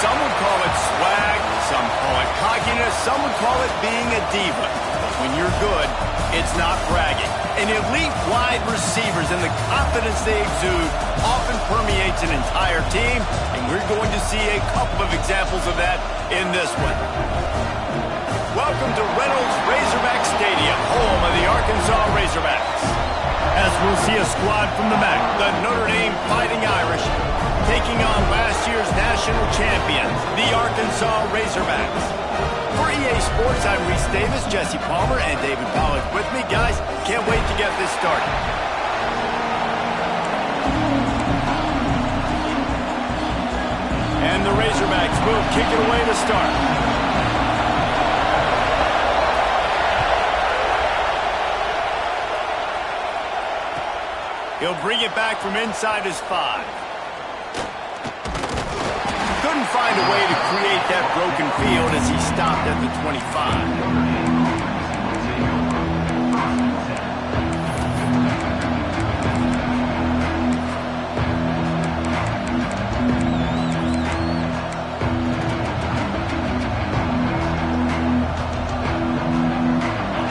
Some would call it swag, some call it cockiness, some would call it being a diva. But when you're good, it's not bragging. And elite wide receivers and the confidence they exude often permeates an entire team, and we're going to see a couple of examples of that in this one. Welcome to Reynolds Razorback Stadium, home of the Arkansas Razorbacks. As we'll see a squad from the MAC, the Notre Dame Fighting Irish, taking on last year's national champions, the Arkansas Razorbacks. For EA Sports, I'm Reese Davis, Jesse Palmer, and David Pollack with me. Guys, can't wait to get this started. And the Razorbacks will kick it away to start. He'll bring it back from inside his 5. Couldn't find a way to create that broken field as he stopped at the 25.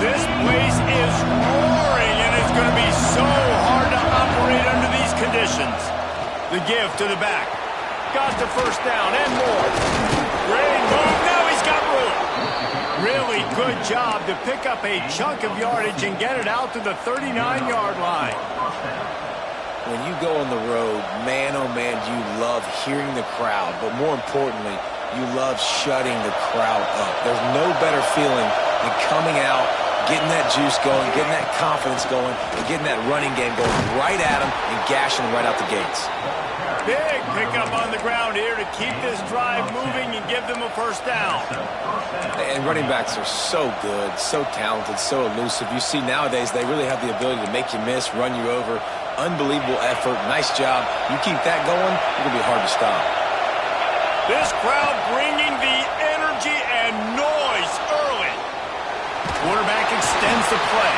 This place is roaring, and it's going to be so hard to operate under these conditions. The give to the back. Got the first down and more. Great move. Now he's got room. Really good job to pick up a chunk of yardage and get it out to the 39-yard line. When you go on the road, man, oh man, you love hearing the crowd. But more importantly, you love shutting the crowd up. There's no better feeling than coming out, getting that juice going, getting that confidence going, and getting that running game going right at them and gashing them right out the gates. Big pickup on the ground here to keep this drive moving and give them a first down. And running backs are so good, so talented, so elusive. You see nowadays they really have the ability to make you miss, run you over. Unbelievable effort. Nice job. You keep that going, it's going to be hard to stop. This crowd bringing the energy and noise early. Quarterback extends the play.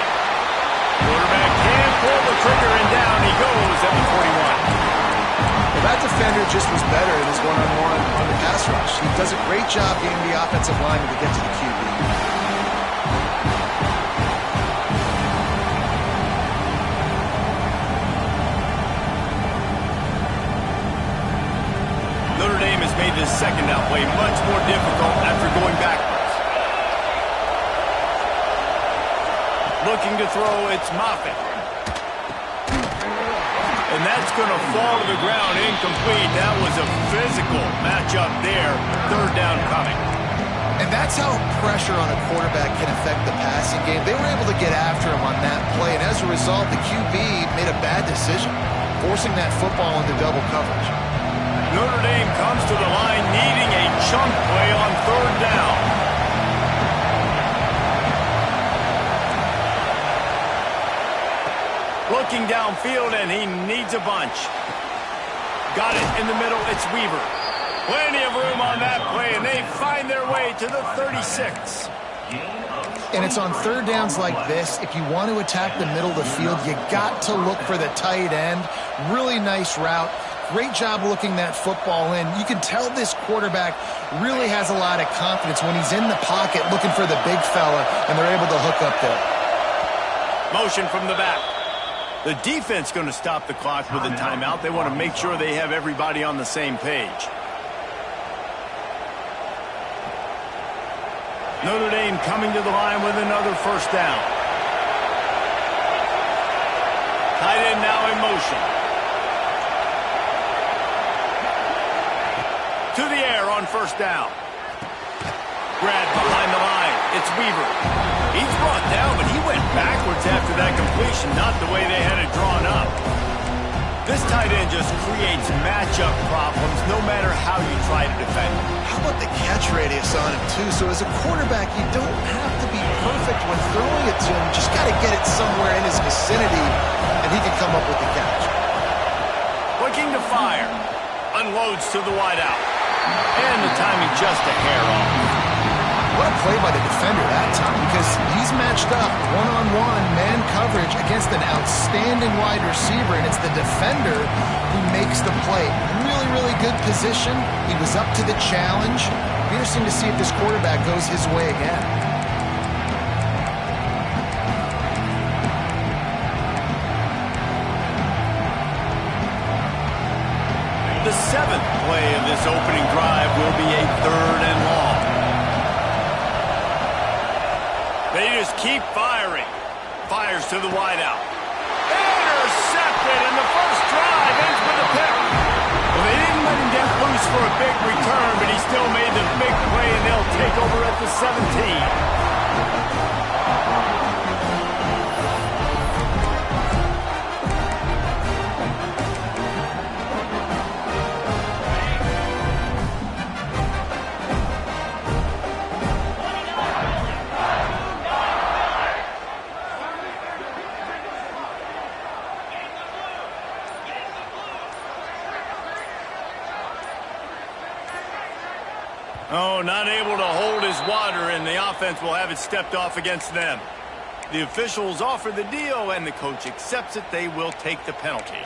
Quarterback can't pull the trigger, and down he goes at the 41. Well, that defender just was better in his one-on-one on the pass rush. He does a great job getting the offensive lineman to get to the QB. Notre Dame has made this second down play much more difficult after going backwards. Looking to throw, it's Moffitt. And that's going to fall to the ground incomplete. That was a physical matchup there. Third down coming. And that's how pressure on a quarterback can affect the passing game. They were able to get after him on that play, and as a result, the QB made a bad decision, forcing that football into double coverage. Notre Dame comes to the line needing a chunk play on third down. Looking downfield, and he needs a bunch. Got it in the middle. It's Weaver. Plenty of room on that play, and they find their way to the 36. And it's on third downs like this. If you want to attack the middle of the field, you got to look for the tight end. Really nice route. Great job looking that football in. You can tell this quarterback really has a lot of confidence when he's in the pocket looking for the big fella, and they're able to hook up there. Motion from the back. The defense going to stop the clock with a timeout. They want to make sure they have everybody on the same page. Notre Dame coming to the line with another first down. Tight end now in motion. To the air on first down. Grab behind the line. It's Weaver. He's brought down, but he went backwards after that completion, not the way they had it drawn up. This tight end just creates matchup problems no matter how you try to defend him. How about the catch radius on him, too? So as a quarterback, you don't have to be perfect when throwing it to him. You just got to get it somewhere in his vicinity, and he can come up with the catch. Looking to fire. Unloads to the wideout. And the timing just a hair off. What a play by the defender that time, because he's matched up one-on-one, man coverage. coverage against an outstanding wide receiver, and it's the defender who makes the play. Really, really good position. He was up to the challenge. It'll be interesting to see if this quarterback goes his way again. The 7th play of this opening drive will be a 3rd and long. They just keep firing. Fires to the wideout. Intercepted, and the first drive ends with a pick. Well, they didn't let him get loose for a big return, but he still made the big play, and they'll take over at the 17. Oh, not able to hold his water, and the offense will have it stepped off against them. The officials offer the deal, and the coach accepts it. They will take the penalty.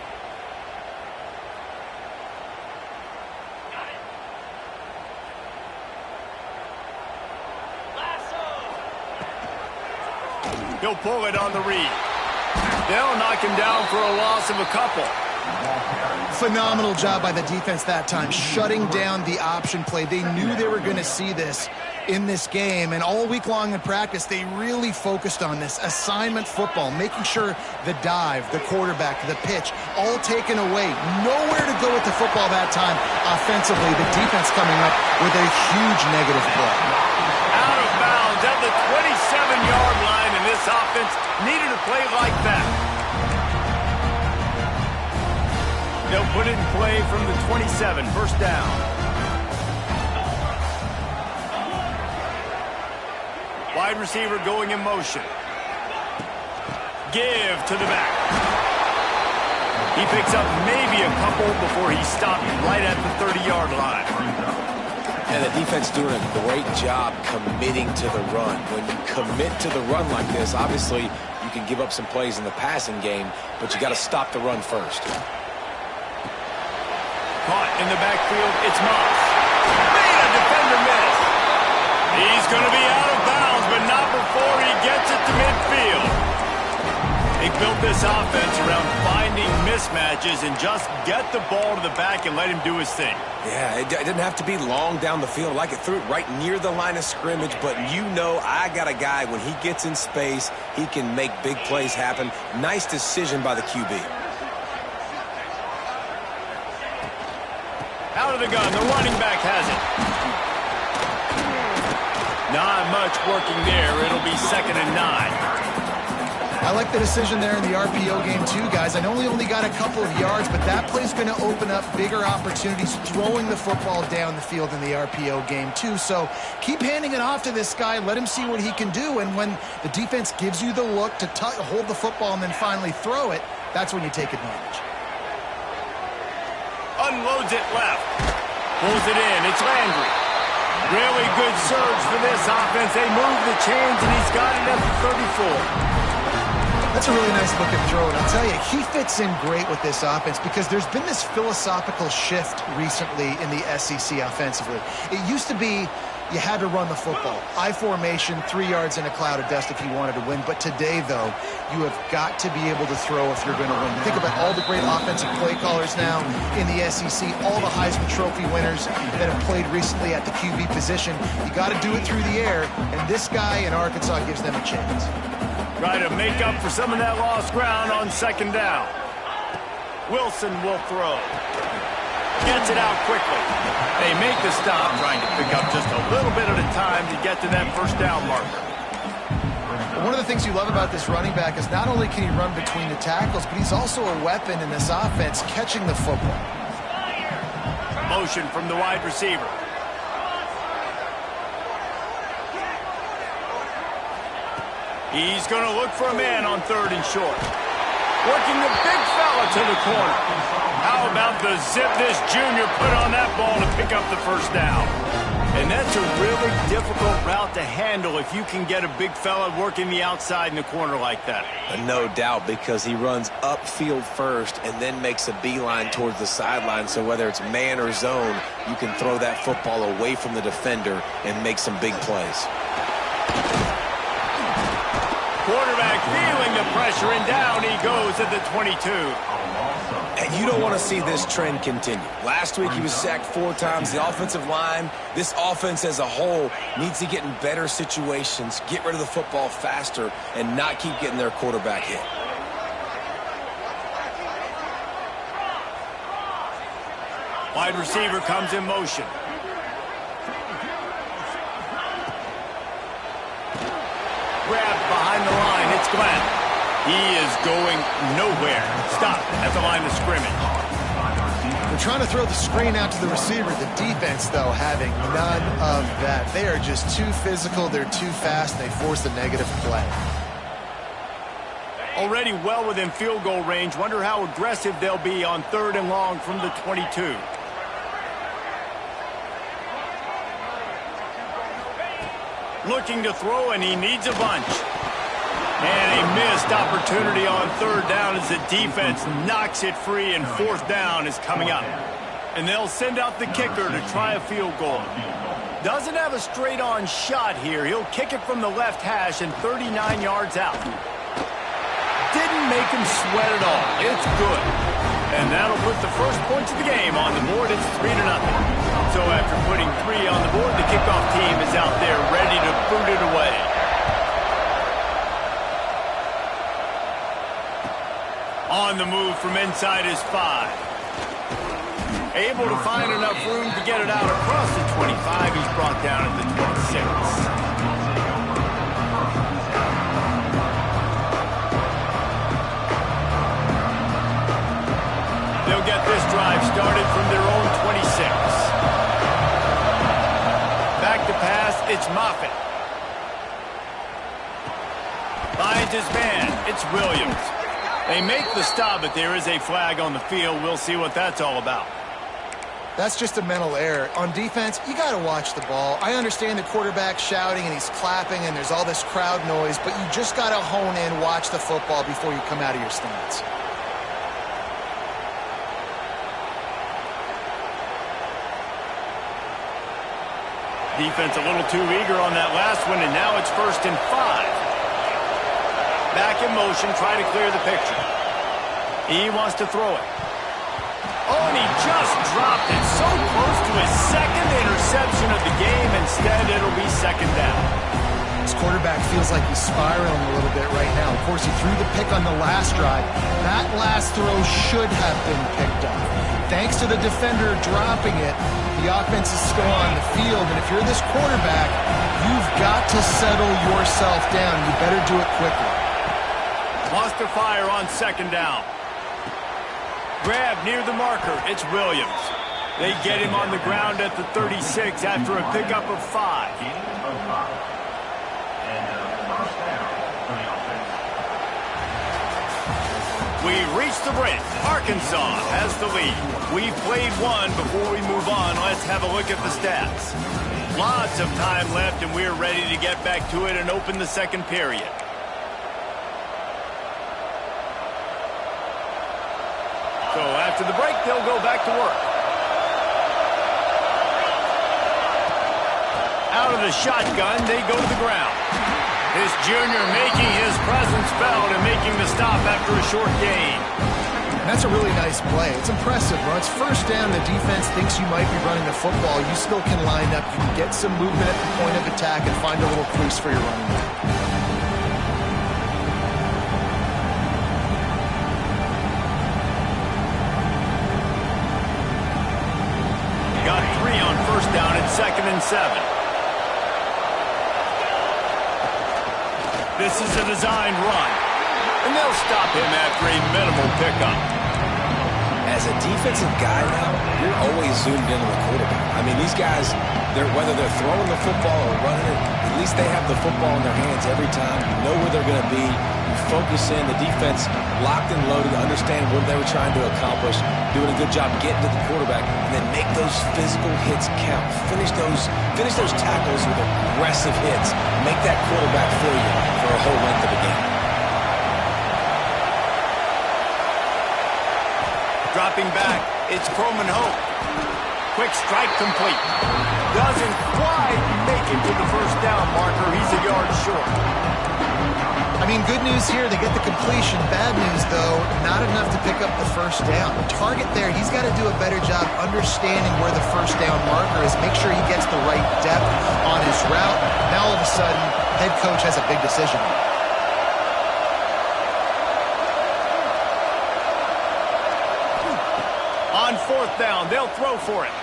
He'll pull it on the read. They'll knock him down for a loss of a couple. Phenomenal job by the defense that time, shutting down the option play. They knew they were going to see this in this game, and all week long in practice, they really focused on this assignment football, making sure the dive, the quarterback, the pitch, all taken away. Nowhere to go with the football that time offensively. The defense coming up with a huge negative play. Out of bounds at the 27-yard line, and this offense needed a play like that. They'll put it in play from the 27, first down. Wide receiver going in motion. Give to the back. He picks up maybe a couple before he's stopped right at the 30-yard line. And the defense doing a great job committing to the run. When you commit to the run like this, obviously you can give up some plays in the passing game, but you got to stop the run first. Caught in the backfield, it's Moss. Man, a defender miss. He's going to be out of bounds, but not before he gets it to midfield. They built this offense around finding mismatches and just get the ball to the back and let him do his thing. Yeah, it didn't have to be long down the field. Like it threw it right near the line of scrimmage, but you know I got a guy, when he gets in space, he can make big plays happen. Nice decision by the QB. Out of the gun, the running back has it. Not much working there. It'll be 2nd and 9. I like the decision there in the RPO game too, guys. I know he only got a couple of yards, but that play's going to open up bigger opportunities throwing the football down the field in the RPO game too. So keep handing it off to this guy. Let him see what he can do. And when the defense gives you the look to hold the football and then finally throw it, that's when you take advantage. Unloads it left. Pulls it in. It's Landry. Really good surge for this offense. They move the chains, and he's got it at the 34. That's a really nice looking throw, and I'll tell you, he fits in great with this offense because there's been this philosophical shift recently in the SEC offensively. It used to be you had to run the football. I formation, 3 yards in a cloud of dust if you wanted to win. But today, though, you have got to be able to throw if you're going to win. Think about all the great offensive play callers now in the SEC, all the Heisman Trophy winners that have played recently at the QB position. You got to do it through the air, and this guy in Arkansas gives them a chance. Try to make up for some of that lost ground on 2nd down. Wilson will throw. Gets it out quickly. They make the stop, trying to pick up just a little bit at a time to get to that first down marker. One of the things you love about this running back is not only can he run between the tackles, but he's also a weapon in this offense, catching the football. Motion from the wide receiver. He's going to look for a man on 3rd and short. Working the big fella to the corner. How about the zip this junior put on that ball to pick up the first down? And that's a really difficult route to handle if you can get a big fella working the outside in the corner like that. No doubt, because he runs upfield first and then makes a beeline towards the sideline. So whether it's man or zone, you can throw that football away from the defender and make some big plays. Quarterback feeling the pressure, and down he goes at the 22. And you don't want to see this trend continue. Last week he was sacked 4 times. The offensive line, this offense as a whole, needs to get in better situations, get rid of the football faster, and not keep getting their quarterback hit. Wide receiver comes in motion. Grabbed behind the line. It's Glenn. He is going nowhere. Stop at the line of scrimmage. They're trying to throw the screen out to the receiver. The defense, though, having none of that. They are just too physical. They're too fast. They force the negative play. Already well within field goal range. Wonder how aggressive they'll be on 3rd and long from the 22. Looking to throw, and he needs a bunch. And a missed opportunity on 3rd down as the defense knocks it free, and 4th down is coming up. And they'll send out the kicker to try a field goal. Doesn't have a straight-on shot here. He'll kick it from the left hash and 39 yards out. Didn't make him sweat at all. It's good. And that'll put the first points of the game on the board. It's 3-0. So after putting 3 on the board, the kickoff team is out there ready to boot it away. On the move from inside his 5. Able to find enough room to get it out across the 25. He's brought down at the 26. They'll get this drive started from their own 26. Back to pass, it's Moffitt. Finds his man, it's Williams. They make the stop, but there is a flag on the field. We'll see what that's all about. That's just a mental error. On defense, you got to watch the ball. I understand the quarterback shouting and he's clapping and there's all this crowd noise, but you just got to hone in, watch the football before you come out of your stance. Defense a little too eager on that last one, and now it's 1st and 5. Back in motion, try to clear the picture. He wants to throw it. Oh, and he just dropped it. So close to his 2nd interception of the game. Instead, it'll be 2nd down. This quarterback feels like he's spiraling a little bit right now. Of course, he threw the pick on the last drive. That last throw should have been picked up. Thanks to the defender dropping it, the offense is still on the field. And if you're this quarterback, you've got to settle yourself down. You better do it quickly. Wants to fire on 2nd down. Grab near the marker. It's Williams. They get him on the ground at the 36 after a pickup of 5. We reach the break. Arkansas has the lead. We've played one. Before we move on, let's have a look at the stats. Lots of time left, and we're ready to get back to it and open the 2nd period. So after the break, they'll go back to work. Out of the shotgun, they go to the ground. This junior making his presence felt and making the stop after a short gain. That's a really nice play. It's impressive. When it's 1st down, the defense thinks you might be running the football. You still can line up. You can get some movement at the point of attack and find a little crease for your running back. Got 3 on 1st down at 2nd and 7. This is a designed run, and they'll stop him after a minimal pickup. As a defensive guy now, you're always zoomed in on the quarterback. I mean, these guys, whether they're throwing the football or running it, at least they have the football in their hands every time. You know where they're going to be. You focus in, the defense locked and loaded, understand what they were trying to accomplish, doing a good job getting to the quarterback, and then make those physical hits count. Finish those tackles with aggressive hits. Make that quarterback feel you for a whole length of the game. Dropping back, it's Croman Hope. Quick strike complete. Doesn't quite make it to the first down marker. He's a yard short. I mean, good news here, they get the completion. Bad news, though, not enough to pick up the first down. The target there, he's got to do a better job understanding where the first down marker is. Make sure he gets the right depth on his route. Now, all of a sudden, head coach has a big decision. On fourth down, they'll throw for it.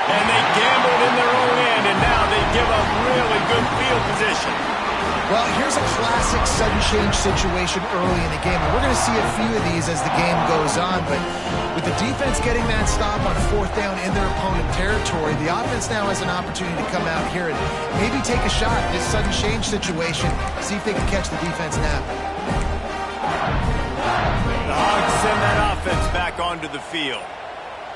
And they gambled in their own end, and now they give up really good field position. Well, here's a classic sudden change situation early in the game, and we're going to see a few of these as the game goes on, but with the defense getting that stop on fourth down in their opponent territory, the offense now has an opportunity to come out here and maybe take a shot at this sudden change situation, see if they can catch the defense now. The Hogs send that offense back onto the field.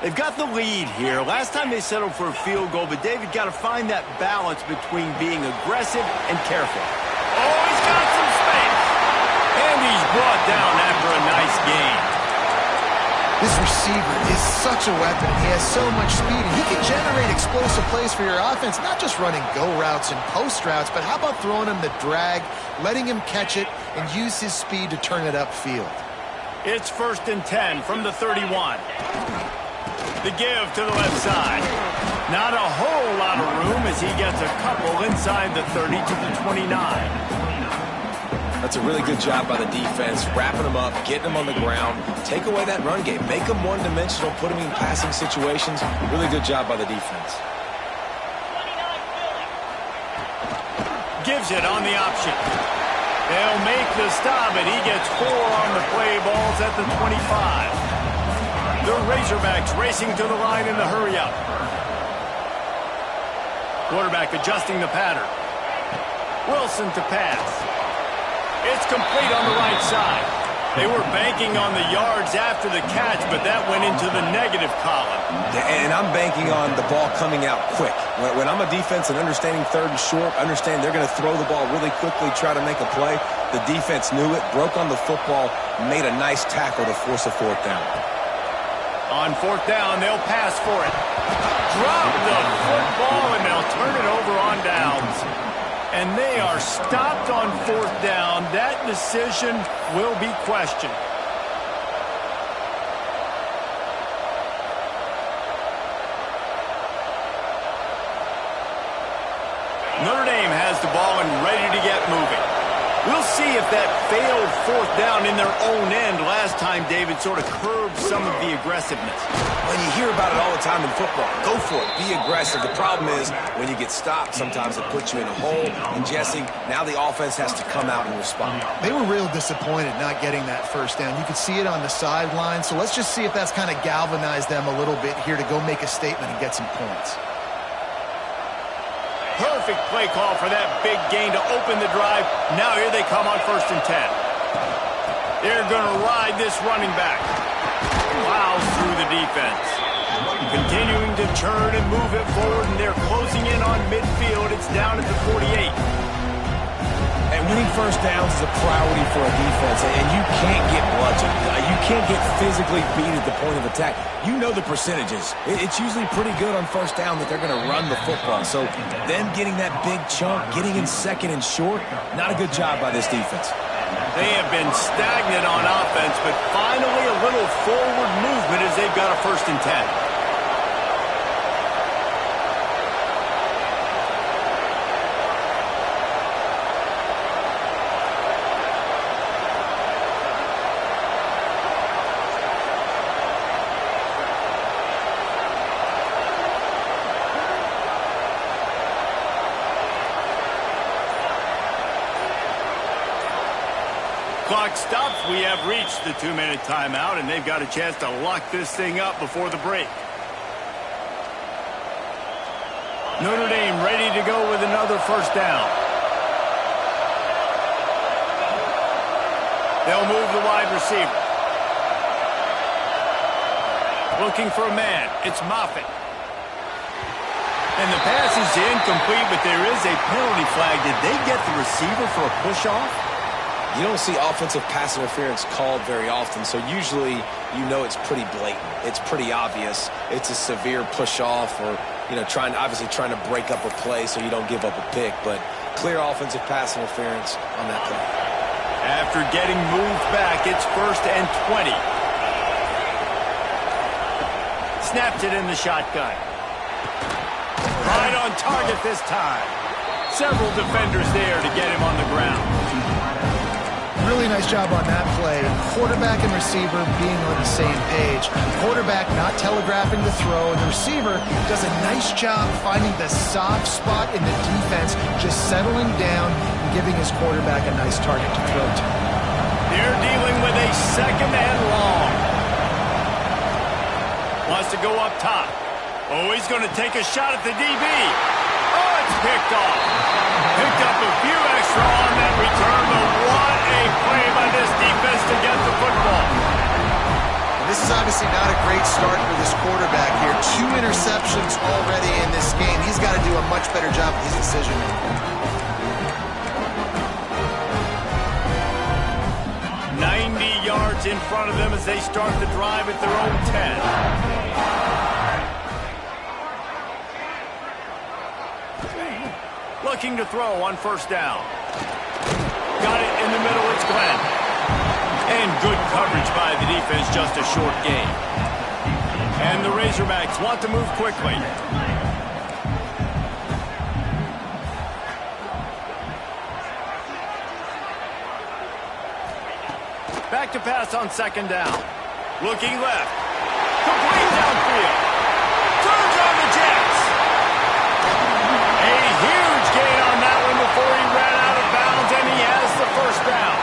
They've got the lead here. Last time they settled for a field goal, but David got to find that balance between being aggressive and careful. Oh, he's got some space. And he's brought down after a nice gain. This receiver is such a weapon. He has so much speed, and he can generate explosive plays for your offense, not just running go routes and post routes, but how about throwing him the drag, letting him catch it, and use his speed to turn it upfield. It's 1st and 10 from the 31. The give to the left side. Not a whole lot of room as he gets a couple inside the 30 to the 29. That's a really good job by the defense, wrapping them up, getting them on the ground, take away that run game, make them one-dimensional, put them in passing situations. Really good job by the defense. Gives it on the option. They'll make the stop, and he gets 4 on the play balls at the 25. The Razorbacks racing to the line in the hurry-up. Quarterback adjusting the pattern. Wilson to pass. It's complete on the right side. They were banking on the yards after the catch, but that went into the negative column. And I'm banking on the ball coming out quick. When I'm a defense and understanding 3rd and short, understand they're going to throw the ball really quickly, try to make a play. The defense knew it, broke on the football, made a nice tackle to force a 4th down. On 4th down, they'll pass for it. Drop the football, and they'll turn it over on downs. And they are stopped on 4th down. That decision will be questioned. Notre Dame has the ball and ready to get moving. We'll see if that failed 4th down in their own end last time, David, sort of curbed some of the aggressiveness. When you hear about it all the time in football, go for it, be aggressive. The problem is when you get stopped, sometimes it puts you in a hole. And Jesse, now the offense has to come out and respond. They were real disappointed not getting that first down. You could see it on the sideline, so let's just see if that's kind of galvanized them a little bit here to go make a statement and get some points. Perfect play call for that big gain to open the drive. Now here they come on 1st and 10. They're going to ride this running back. Plows through the defense. Continuing to turn and move it forward, and they're closing in on midfield. It's down at the 48. And winning first downs is a priority for a defense, and you can't get bludgeoned. You can't get physically beat at the point of attack. You know the percentages. It's usually pretty good on 1st down that they're going to run the football. So them getting that big chunk, getting in 2nd and short, not a good job by this defense. They have been stagnant on offense, but finally a little forward movement as they've got a 1st and 10. Clock stops. We have reached the 2-minute timeout, and they've got a chance to lock this thing up before the break. Notre Dame ready to go with another 1st down. They'll move the wide receiver. Looking for a man. It's Moffitt. And the pass is incomplete, but there is a penalty flag. Did they get the receiver for a push-off? You don't see offensive pass interference called very often, so usually you know it's pretty blatant. It's pretty obvious. It's a severe push-off or, you know, obviously trying to break up a play so you don't give up a pick, but clear offensive pass interference on that play. After getting moved back, it's 1st and 20. Snapped it in the shotgun. Right on target this time. Several defenders there to get him on the ground. Really nice job on that play. Quarterback and receiver being on the same page. Quarterback not telegraphing the throw, and the receiver does a nice job finding the soft spot in the defense, just settling down and giving his quarterback a nice target to throw to. They're dealing with a 2nd and long. Wants to go up top. Oh, he's going to take a shot at the DB. Oh, it's picked off. Picked up a few extra on that return, but what a play by this defense to get the football. And this is obviously not a great start for this quarterback here. 2 interceptions already in this game. He's got to do a much better job with his decision making. 90 yards in front of them as they start the drive at their own 10. Looking to throw on 1st down. Got it in the middle, it's Glenn. And good coverage by the defense, just a short gain. And the Razorbacks want to move quickly. Back to pass on 2nd down. Looking left. Complete downfield. Turns on the Jets. A huge gain on that one before he ran out of bounds, and he has the 1st down.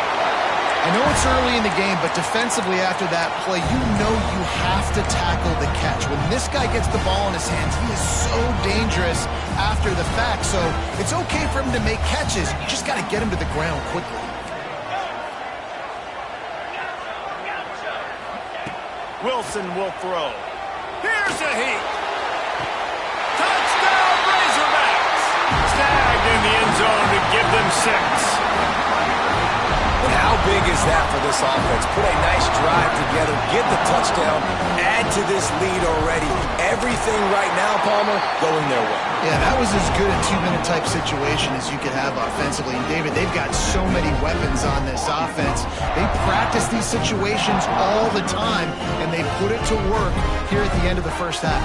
I know it's early in the game, but defensively after that play, you know you have to tackle the catch. When this guy gets the ball in his hands, he is so dangerous after the fact. So it's okay for him to make catches. You just got to get him to the ground quickly. Wilson will throw. Here's a heat. Touchdown, Razorbacks. Snagged in the end zone to give them 6. And how big is that for this offense? Put a nice drive together, get the touchdown, add to this lead already. Everything right now, Palmer, going their way. Yeah, that was as good a 2-minute type situation as you could have offensively. And David, they've got so many weapons on this offense. They practice these situations all the time, and they put it to work here at the end of the 1st half.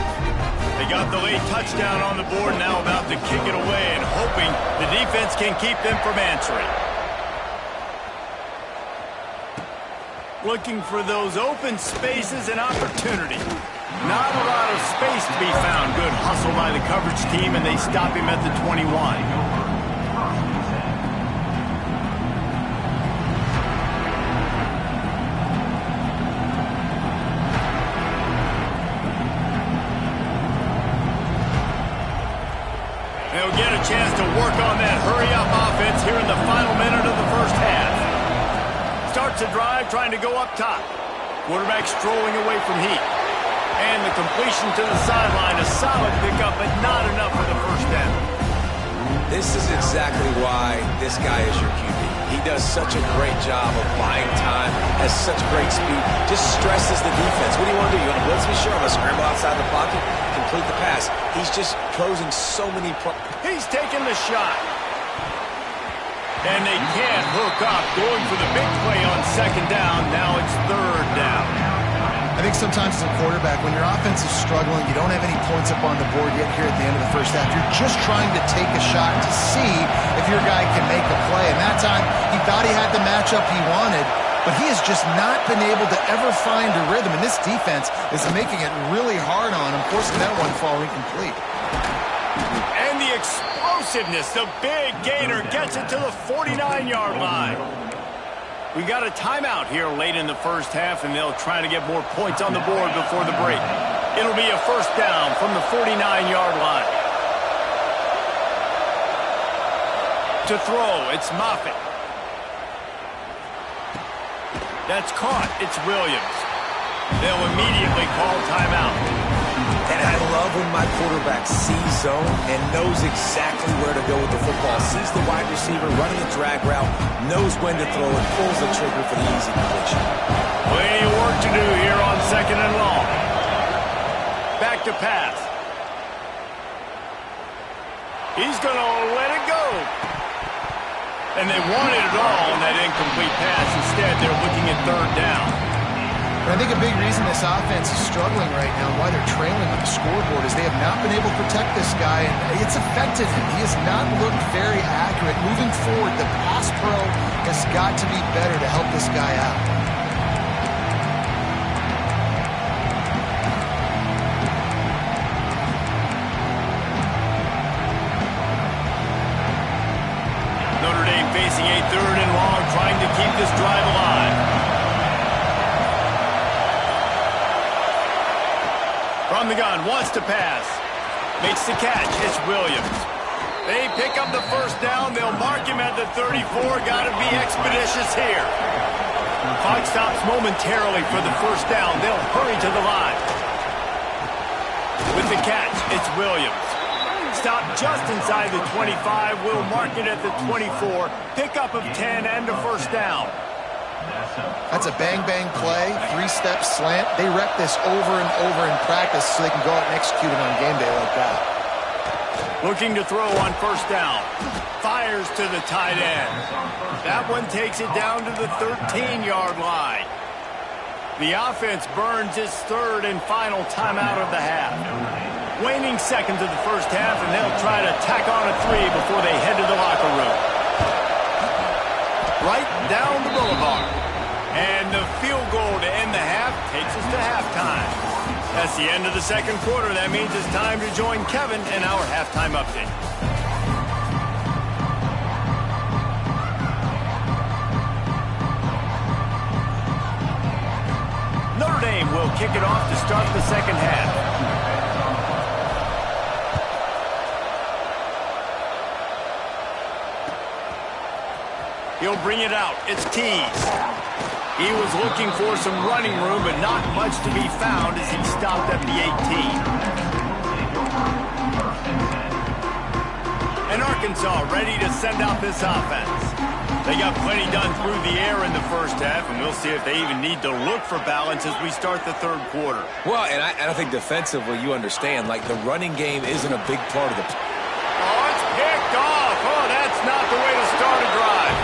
They got the late touchdown on the board, now about to kick it away and hoping the defense can keep them from answering. Looking for those open spaces and opportunity. Not a lot of space to be found. Good hustle by the coverage team, and they stop him at the 21. They'll get a chance to work on that hurry-up offense here in the final minute of the 1st half. Starts a drive trying to go up top. Quarterback strolling away from heat. And the completion to the sideline, a solid pickup, but not enough for the 1st down. This is exactly why this guy is your QB. He does such a great job of buying time, has such great speed, just stresses the defense. What do you want to do? You want to blitz me? Sure, I'm going to scramble outside the pocket, complete the pass. He's just closing so many. He's taking the shot. And they can't hook up, going for the big play on 2nd down. Now it's 3rd down. I think sometimes as a quarterback, when your offense is struggling, you don't have any points up on the board yet here at the end of the 1st half. You're just trying to take a shot to see if your guy can make a play. And that time, he thought he had the matchup he wanted, but he has just not been able to ever find a rhythm. And this defense is making it really hard on him, forcing that one to fall incomplete. And the explosiveness, the big gainer gets it to the 49-yard line. We got a timeout here late in the 1st half, and they'll try to get more points on the board before the break. It'll be a 1st down from the 49-yard line. To throw, it's Moffitt. That's caught. It's Williams. They'll immediately call timeout. And I love when my quarterback sees zone and knows exactly where to go with the football. Sees the wide receiver running a drag route, knows when to throw it, pulls the trigger for the easy completion. Plenty of work to do here on 2nd and long. Back to pass. He's going to let it go. And they wanted it all on that incomplete pass. Instead, they're looking at 3rd down. And I think a big reason this offense is struggling right now and why they're trailing on the scoreboard is they have not been able to protect this guy, and it's affected him. He has not looked very accurate. Moving forward, the pass pro has got to be better to help this guy out. Notre Dame facing a 3rd and long, trying to keep this drive alive. From the gun, wants to pass. Makes the catch. It's Williams. They pick up the 1st down. They'll mark him at the 34. Got to be expeditious here. Clock stops momentarily for the 1st down. They'll hurry to the line. With the catch, it's Williams. Stop just inside the 25. We'll mark it at the 24. Pickup of 10 and a 1st down. That's a bang-bang play, 3-step slant. They rep this over and over in practice so they can go out and execute it on game day like that. Looking to throw on 1st down. Fires to the tight end. That one takes it down to the 13-yard line. The offense burns its 3rd and final timeout of the half. Waning seconds of the 1st half, and they'll try to tack on a 3 before they head to the locker room. Right down the boulevard. And the field goal to end the half takes us to halftime. That's the end of the 2nd quarter. That means it's time to join Kevin in our halftime update. Notre Dame will kick it off to start the 2nd half. He'll bring it out. It's Tease. He was looking for some running room, but not much to be found as he stopped at the 18. And Arkansas ready to send out this offense. They got plenty done through the air in the 1st half, and we'll see if they even need to look for balance as we start the 3rd quarter. Well, and I think defensively, you understand, like the running game isn't a big part of the... Oh, it's picked off. Oh, that's not the way to start a drive.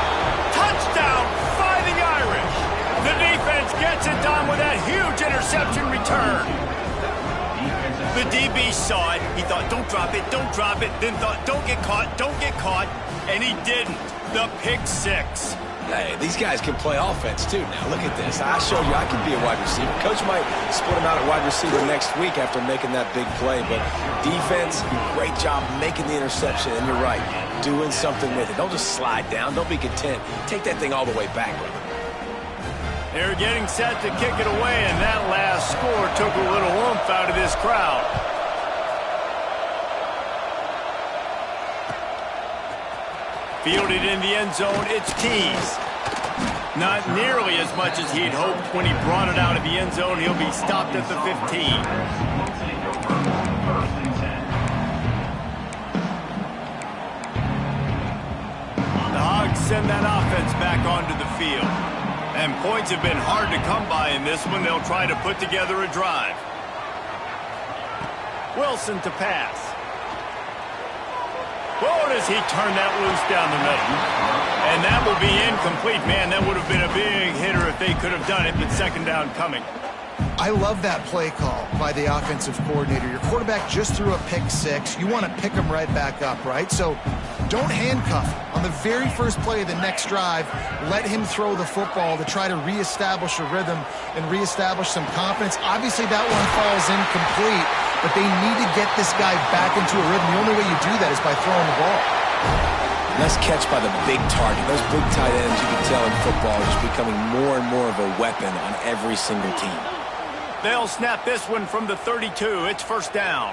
Touchdown, Fighting Irish. The defense gets it done with that huge interception return. The DB saw it. He thought, don't drop it, then thought, don't get caught, and he didn't. The pick 6. Hey, these guys can play offense, too. Now, look at this. I showed you I can be a wide receiver. Coach might split him out at wide receiver next week after making that big play, but defense, great job making the interception, and you're right, doing something with it. Don't just slide down. Don't be content. Take that thing all the way back, brother. They're getting set to kick it away, and that last score took a little oomph out of this crowd. Fielded in the end zone, it's Tease. Not nearly as much as he'd hoped when he brought it out of the end zone. He'll be stopped at the 15. The Hogs send that offense back onto the field. And points have been hard to come by in this one. They'll try to put together a drive. Wilson to pass. Whoa, does he turn that loose down the middle? And that will be incomplete. Man, that would have been a big hitter if they could have done it, but 2nd down coming. I love that play call by the offensive coordinator. Your quarterback just threw a pick 6. You want to pick him right back up, right? So don't handcuff him. On the very first play of the next drive, let him throw the football to try to reestablish a rhythm and reestablish some confidence. Obviously, that one falls incomplete, but they need to get this guy back into a rhythm. The only way you do that is by throwing the ball. Nice catch by the big target. Those big tight ends, you can tell in football, are just becoming more and more of a weapon on every single team. They'll snap this one from the 32. It's 1st down.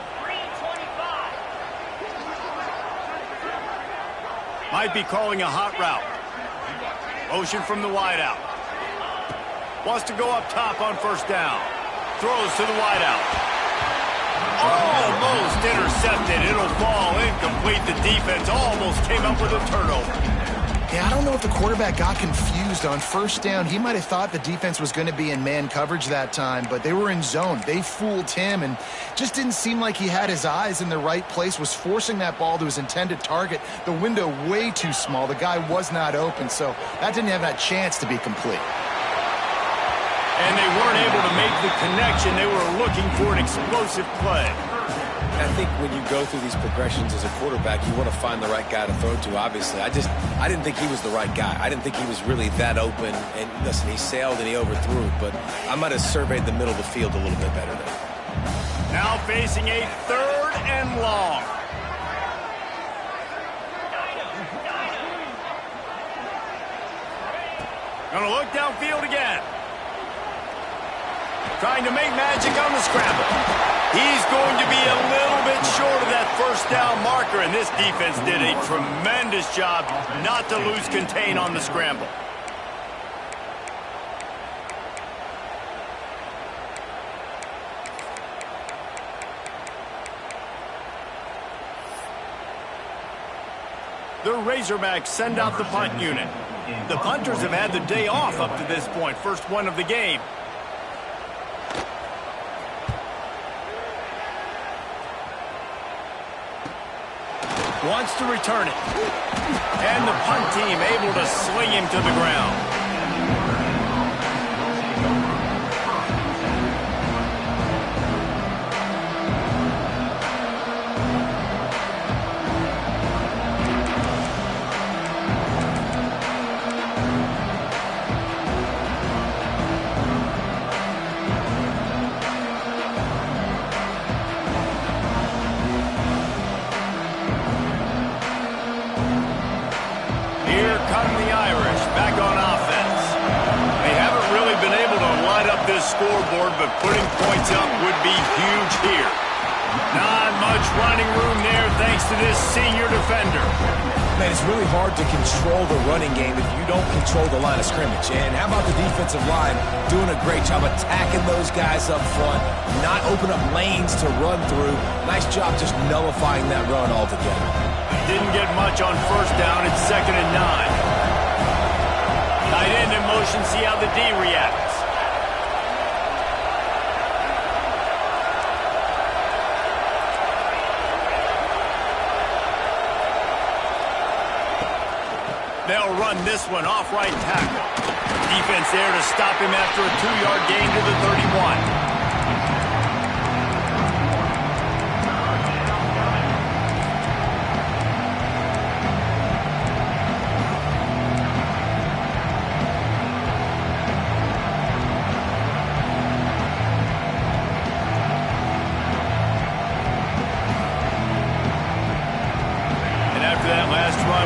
Might be calling a hot route. Motion from the wideout. Wants to go up top on first down. Throws to the wideout. Almost intercepted. It'll fall incomplete. The defense almost came up with a turnover. Yeah, I don't know if the quarterback got confused on first down. He might have thought the defense was going to be in man coverage that time, but they were in zone. They fooled him and just didn't seem like he had his eyes in the right place, was forcing that ball to his intended target. The window way too small. The guy was not open, so that didn't have that chance to be complete. And they weren't able to make the connection. They were looking for an explosive play. I think when you go through these progressions as a quarterback, you want to find the right guy to throw to, obviously. I didn't think he was the right guy. I didn't think he was really that open. And listen, he sailed and he overthrew it, but I might have surveyed the middle of the field a little bit better there. Now facing a 3rd and long. Gonna look downfield again. Trying to make magic on the scramble. He's going to be a little bit short of that first down marker, and this defense did a tremendous job not to lose contain on the scramble. The Razorbacks send out the punt unit. The punters have had the day off up to this point, first one of the game. Wants to return it. And the punt team able to sling him to the ground. Scoreboard, but putting points up would be huge here. Not much running room there thanks to this senior defender. Man, it's really hard to control the running game if you don't control the line of scrimmage. And how about the defensive line doing a great job attacking those guys up front, not open up lanes to run through. Nice job just nullifying that run altogether. Didn't get much on first down. It's 2nd and 9. Tight end in motion, see how the D reacts. They'll run this one off right tackle. Defense there to stop him after a 2-yard gain to the 31.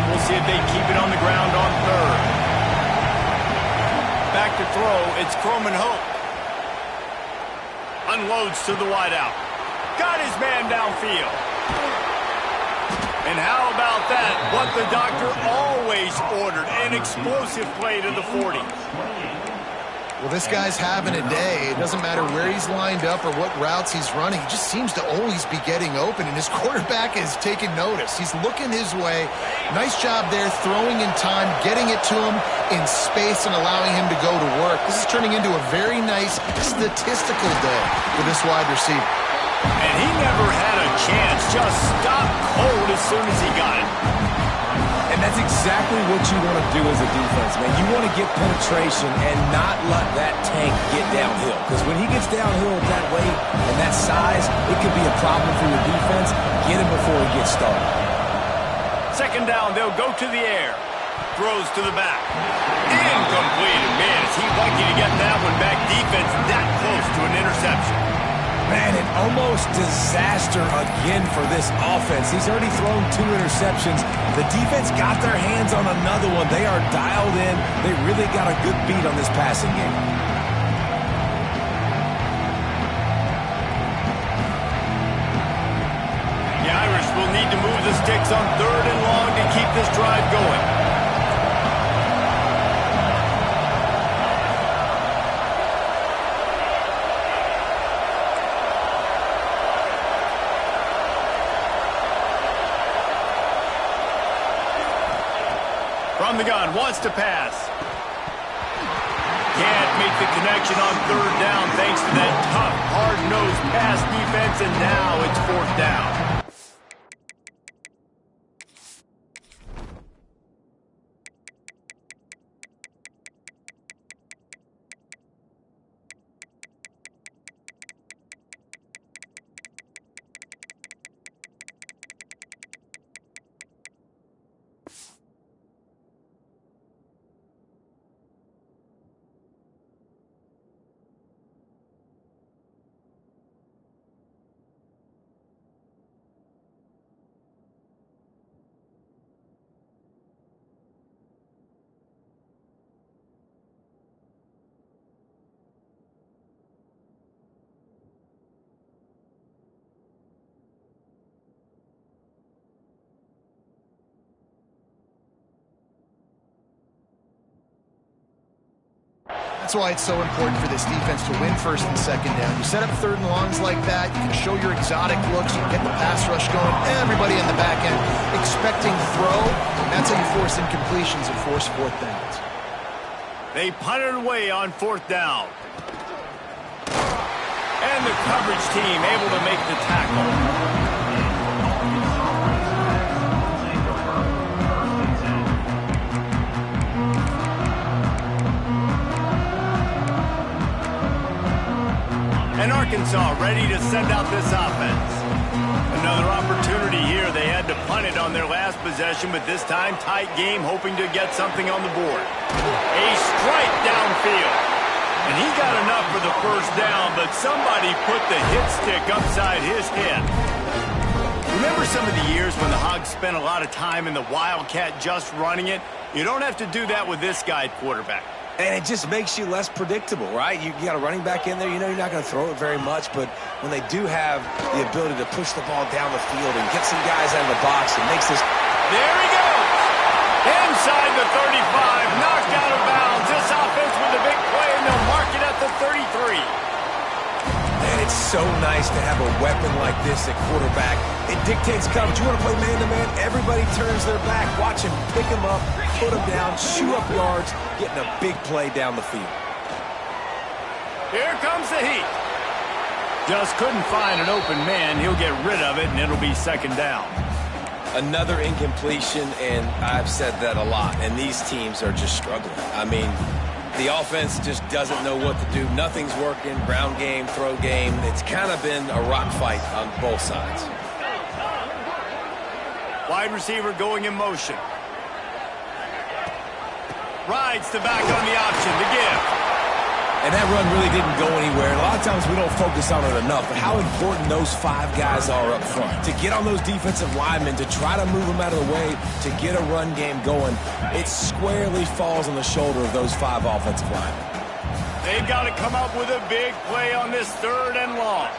We'll see if they keep it on the ground on 3rd. Back to throw, it's Croman Hope. Unloads to the wideout. Got his man downfield. And how about that? What the doctor always ordered, an explosive play to the 40. Well, this guy's having a day. It doesn't matter where he's lined up or what routes he's running. He just seems to always be getting open, and his quarterback is taking notice. He's looking his way. Nice job there, throwing in time, getting it to him in space and allowing him to go to work. This is turning into a very nice statistical day for this wide receiver. And he never had a chance. Just stopped cold as soon as he got it. And that's exactly what you want to do as a defense, man. You want to get penetration and not let that tank get downhill. Because when he gets downhill at that weight and that size, it could be a problem for your defense. Get him before he gets started. 2nd down, they'll go to the air. Throws to the back. Incomplete. Man, is he lucky to get that one back. Defense that close to an interception. Man, an almost disaster again for this offense. He's already thrown 2 interceptions. The defense got their hands on another one. They are dialed in. They really got a good beat on this passing game. The Irish will need to move the sticks on 3rd and long to keep this drive going. from the gun, wants to pass. Can't make the connection on third down thanks to that tough, hard-nosed pass defense, and now it's fourth down. That's why it's so important for this defense to win first and second down. You set up third and longs like that, you can show your exotic looks, you can get the pass rush going, everybody in the back end expecting throw. That's how you force incompletions and force fourth downs. They punted away on fourth down. And the coverage team able to make the tackle. And Arkansas ready to send out this offense. Another opportunity here. They had to punt it on their last possession, but this time tight game, hoping to get something on the board. A strike downfield. And he got enough for the first down, but somebody put the hit stick upside his head. Remember some of the years when the Hogs spent a lot of time in the Wildcat just running it? You don't have to do that with this guy at quarterback. And it just makes you less predictable, right? You got a running back in there. You know you're not going to throw it very much, but when they do have the ability to push the ball down the field and get some guys out of the box, it makes this... There he goes! Inside the 35, knocked out of bounds. This offense with a big play, and they'll mark it at the 33. Man, it's so nice to have a weapon like this at quarterback. It dictates coverage. You want to play man-to-man, everybody turns their back. Watch him pick him up, put him down, chew up yards, getting a big play down the field. Here comes the heat. Just couldn't find an open man. He'll get rid of it, and it'll be second down. Another incompletion, and I've said that a lot, and these teams are just struggling. I mean, the offense just doesn't know what to do. Nothing's working. Ground game, throw game. It's kind of been a rock fight on both sides. Wide receiver going in motion. Rides the back on the option to give. And that run really didn't go anywhere. A lot of times we don't focus on it enough, but how important those five guys are up front. To get on those defensive linemen, to try to move them out of the way, to get a run game going, it squarely falls on the shoulder of those five offensive linemen. They've got to come up with a big play on this third and long.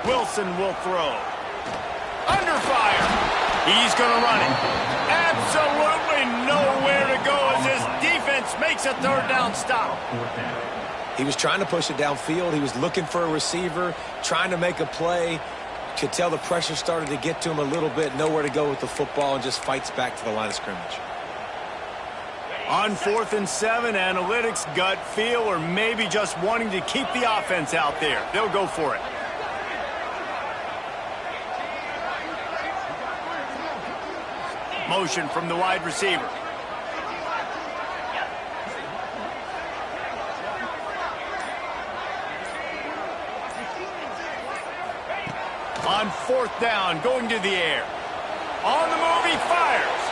Wilson will throw. Under fire. He's going to run it. Absolutely nowhere to go as this defense makes a third down stop. He was trying to push it downfield. He was looking for a receiver, trying to make a play. Could tell the pressure started to get to him a little bit. Nowhere to go with the football, and just fights back to the line of scrimmage. On 4th and 7, analytics, gut feel, or maybe just wanting to keep the offense out there. They'll go for it. Motion from the wide receiver. On 4th down, going to the air. On the move, he fires.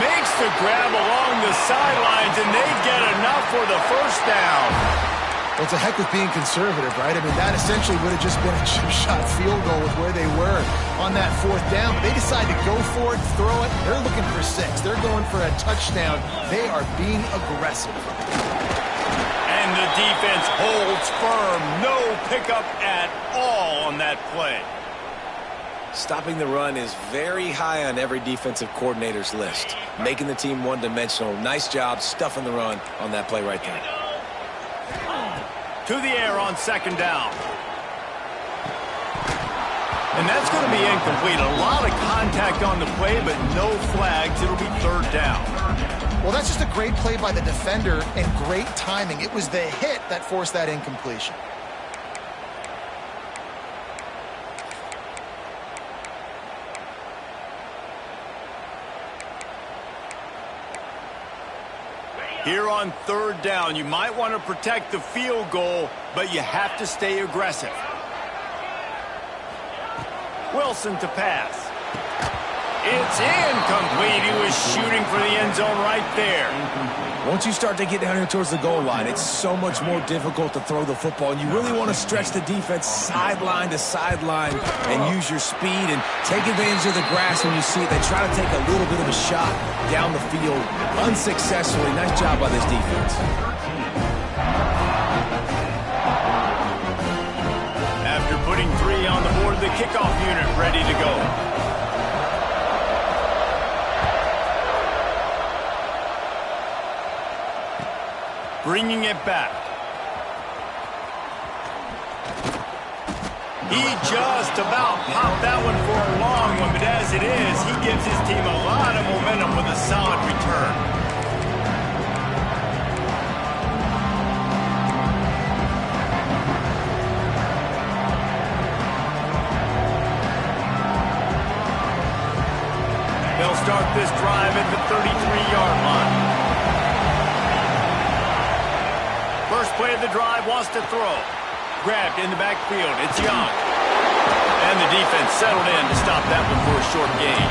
Makes the grab along the sidelines, and they get enough for the first down. Well, it's a heck with being conservative, right? I mean, that essentially would have just been a chip-shot field goal with where they were on that 4th down. But they decide to go for it, throw it. They're looking for 6. They're going for a touchdown. They are being aggressive. And the defense holds firm. No pickup at all on that play. Stopping the run is very high on every defensive coordinator's list. Making the team one-dimensional. Nice job stuffing the run on that play right there. To the air on 2nd down. And that's going to be incomplete. A lot of contact on the play, but no flags. It'll be third down. Well, that's just a great play by the defender and great timing. It was the hit that forced that incompletion. Here on third down, you might want to protect the field goal, but you have to stay aggressive. Wilson to pass. It's incomplete. He was shooting for the end zone right there. Once you start to get down here towards the goal line, it's so much more difficult to throw the football, and you really want to stretch the defense sideline to sideline and use your speed and take advantage of the grass when you see it. They try to take a little bit of a shot down the field unsuccessfully. Nice job by this defense. After putting 3 on the board, the kickoff unit ready to go. Bringing it back. He just about popped that one for a long one, but as it is, he gives his team a lot of momentum with a solid return. They'll start this drive at the 33-yard line. First play of the drive, wants to throw. Grabbed in the backfield. It's Young. And the defense settled in to stop that one for a short gain.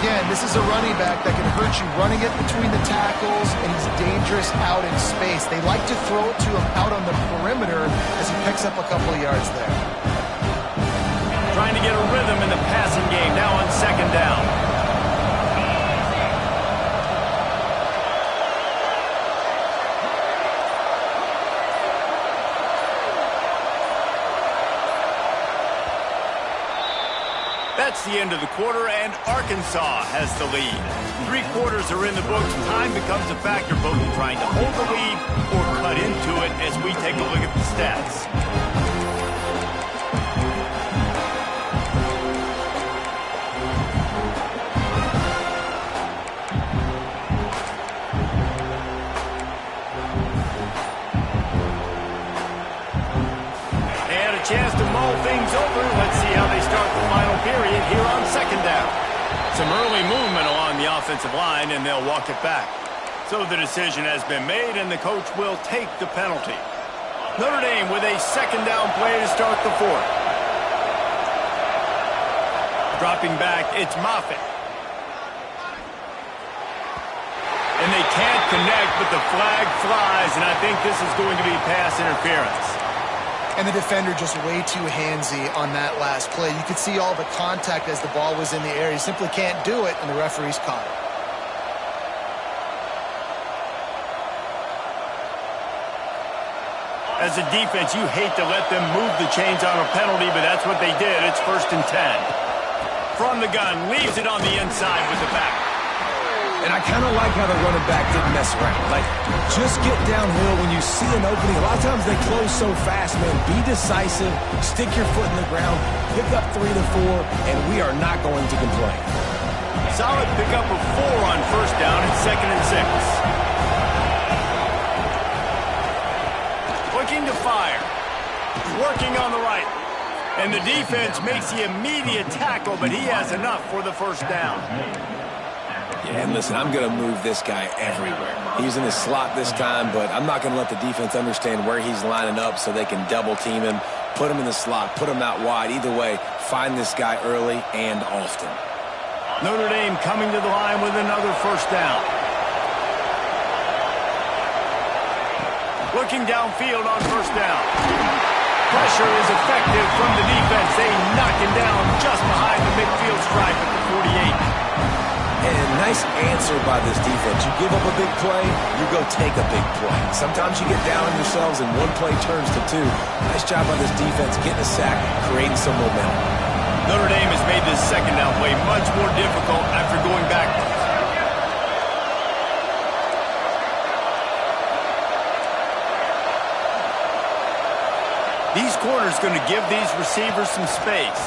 Again, this is a running back that can hurt you running it between the tackles, and he's dangerous out in space. They like to throw it to him out on the perimeter as he picks up a couple of yards there. Trying to get a rhythm in the passing game now on second down. That's the end of the quarter, and Arkansas has the lead. 3 quarters are in the books. Time becomes a factor, both in trying to hold the lead or cut into it as we take a look at the stats. Chance to mull things over. Let's see how they start the final period here on second down. Some early movement along the offensive line, and they'll walk it back. So the decision has been made, and the coach will take the penalty. Notre Dame with a second down play to start the fourth. Dropping back, it's Moffitt. And they can't connect, but the flag flies, and I think this is going to be pass interference. And the defender just way too handsy on that last play. You could see all the contact as the ball was in the air. He simply can't do it, and the referee's caught it. As a defense, you hate to let them move the chains on a penalty, but that's what they did. It's 1st and 10. From the gun, leaves it on the inside with the back. And I kind of like how the running back didn't mess around. Like, just get downhill when you see an opening. A lot of times they close so fast, man. Be decisive, stick your foot in the ground, pick up 3 to 4, and we are not going to complain. Solid pickup of 4 on first down and 2nd and 6. Looking to fire. Working on the right. And the defense makes the immediate tackle, but he has enough for the first down. Yeah, and listen, I'm going to move this guy everywhere. He's in the slot this time, but I'm not going to let the defense understand where he's lining up so they can double-team him, put him in the slot, put him out wide. Either way, find this guy early and often. Notre Dame coming to the line with another first down. Looking downfield on first down. Pressure is effective from the defense. They knock him down just behind the midfield stripe at the 48. And nice answer by this defense. You give up a big play, you go take a big play. Sometimes you get down on yourselves and one play turns to 2. Nice job by this defense getting a sack, creating some momentum. Notre Dame has made this second down play much more difficult after going backwards. These corners going to give these receivers some space.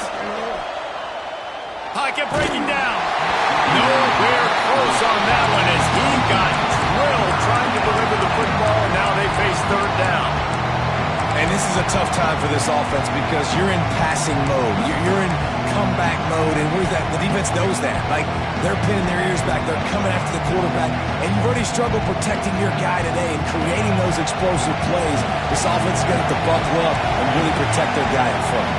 Pocket breaking down. Nowhere close on that one as he got drilled trying to deliver the football, and now they face third down. And this is a tough time for this offense because you're in passing mode. You're in comeback mode, and the defense knows that. Like, they're pinning their ears back. They're coming after the quarterback, and you've already struggled protecting your guy today and creating those explosive plays. This offense is going to have to buckle up and really protect their guy in front.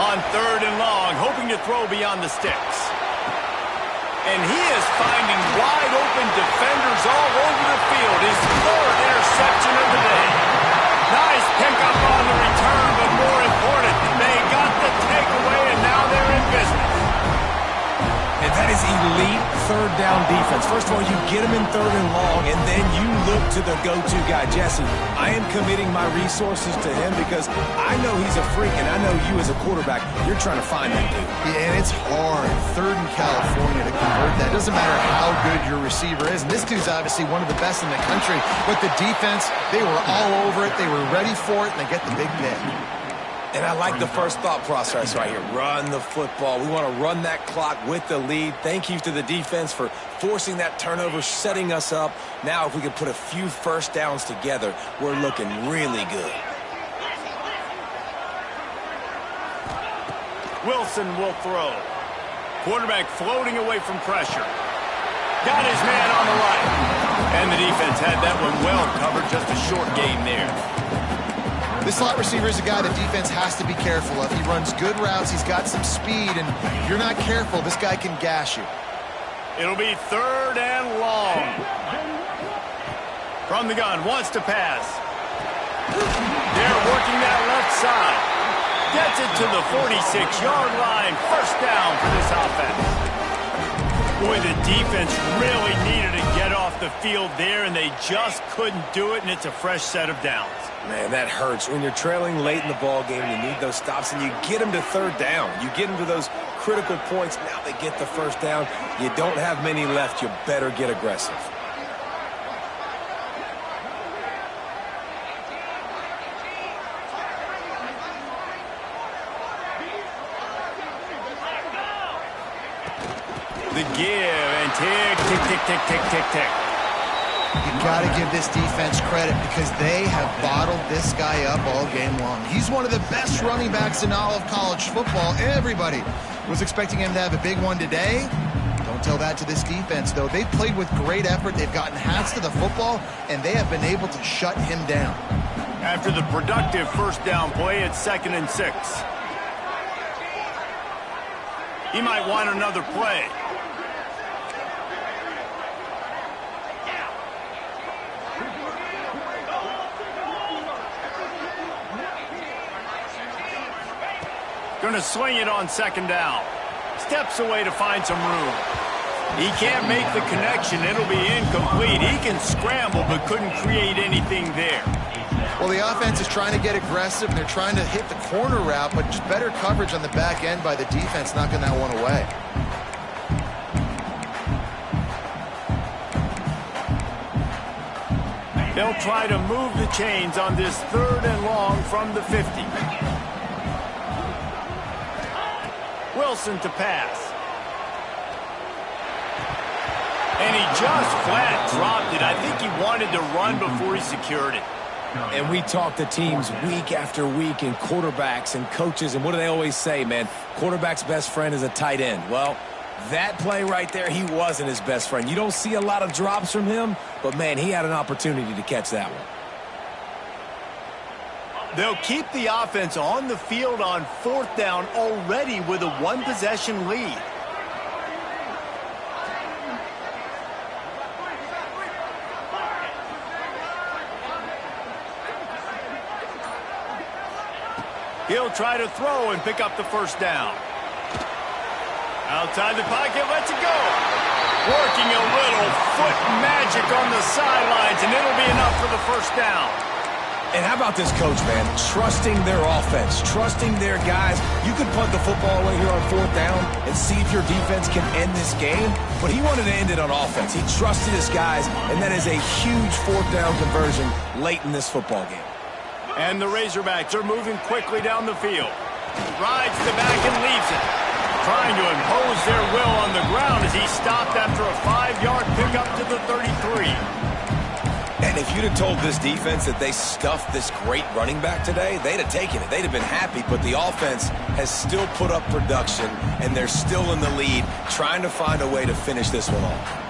On third and long, hoping to throw beyond the sticks. And he is finding wide-open defenders all over the field. His third interception of the day. Nice pickup on the return, but more important, they got the takeaway, and now they're in business. And that is elite third down defense. First of all, you get him in third and long, and then you look to the go-to guy. Jesse, I am committing my resources to him because I know he's a freak, and I know you as a quarterback, you're trying to find that dude. Yeah, and it's hard. Third in California to convert that. Doesn't matter how good your receiver is. And this dude's obviously one of the best in the country. But the defense, they were all over it. They were ready for it, and they get the big pick. And I like the first thought process right here. Run the football. We want to run that clock with the lead. Thank you to the defense for forcing that turnover, setting us up. Now, if we could put a few first downs together, we're looking really good. Wilson will throw. Quarterback floating away from pressure. Got his man on the right. And the defense had that one well covered. Just a short gain there. This slot receiver is a guy the defense has to be careful of. He runs good routes. He's got some speed, and if you're not careful, this guy can gash you. It'll be third and long. From the gun, wants to pass. They're working that left side. Gets it to the 46-yard line. First down for this offense. Boy, the defense really needed to get off the field there, and they just couldn't do it, and it's a fresh set of downs. Man, that hurts. When you're trailing late in the ball game, you need those stops, and you get them to third down. You get them to those critical points. Now they get the first down. You don't have many left. You better get aggressive. The give, and tick, tick, tick, tick, tick, tick, tick. You got to give this defense credit because they have bottled this guy up all game long. He's one of the best running backs in all of college football. Everybody was expecting him to have a big one today. Don't tell that to this defense, though. They've played with great effort. They've gotten hats to the football, and they have been able to shut him down. After the productive first down play, it's 2nd and 6. He might want another play. Going to swing it on 2nd down. Steps away to find some room. He can't make the connection. It'll be incomplete. He can scramble but couldn't create anything there. Well, the offense is trying to get aggressive, and they're trying to hit the corner route, but just better coverage on the back end by the defense knocking that one away. They'll try to move the chains on this 3rd and long from the 50. Wilson to pass. And he just flat dropped it. I think he wanted to run before he secured it. And we talk to teams week after week and quarterbacks and coaches, and what do they always say, man? Quarterback's best friend is a tight end. Well, that play right there, he wasn't his best friend. You don't see a lot of drops from him, but, man, he had an opportunity to catch that one. They'll keep the offense on the field on 4th down already with a one-possession lead. He'll try to throw and pick up the first down. Outside the pocket, lets it go. Working a little foot magic on the sidelines, and it'll be enough for the first down. And how about this coach, man? Trusting their offense, trusting their guys. You could punt the football away here on 4th down and see if your defense can end this game, but he wanted to end it on offense. He trusted his guys, and that is a huge 4th down conversion late in this football game. And the Razorbacks are moving quickly down the field. Rides the back and leaves it. Trying to impose their will on the ground as he stopped after a 5-yard pickup to the 33. And if you'd have told this defense that they stuffed this great running back today, they'd have taken it. They'd have been happy, but the offense has still put up production, and they're still in the lead, trying to find a way to finish this one off.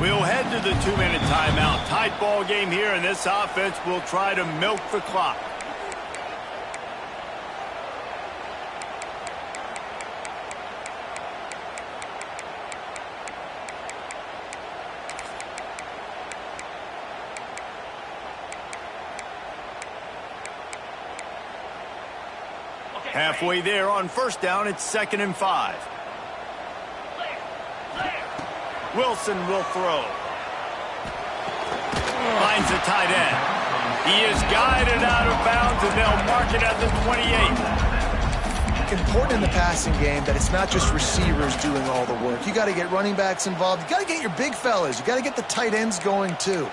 We'll head to the 2-minute timeout. Tight ball game here, and this offense will try to milk the clock. Halfway there on first down, it's 2nd and 5. Wilson will throw. Finds the tight end. He is guided out of bounds, and they'll mark it at the 28. Important in the passing game that it's not just receivers doing all the work. You got to get running backs involved. You got to get your big fellas. You got to get the tight ends going too.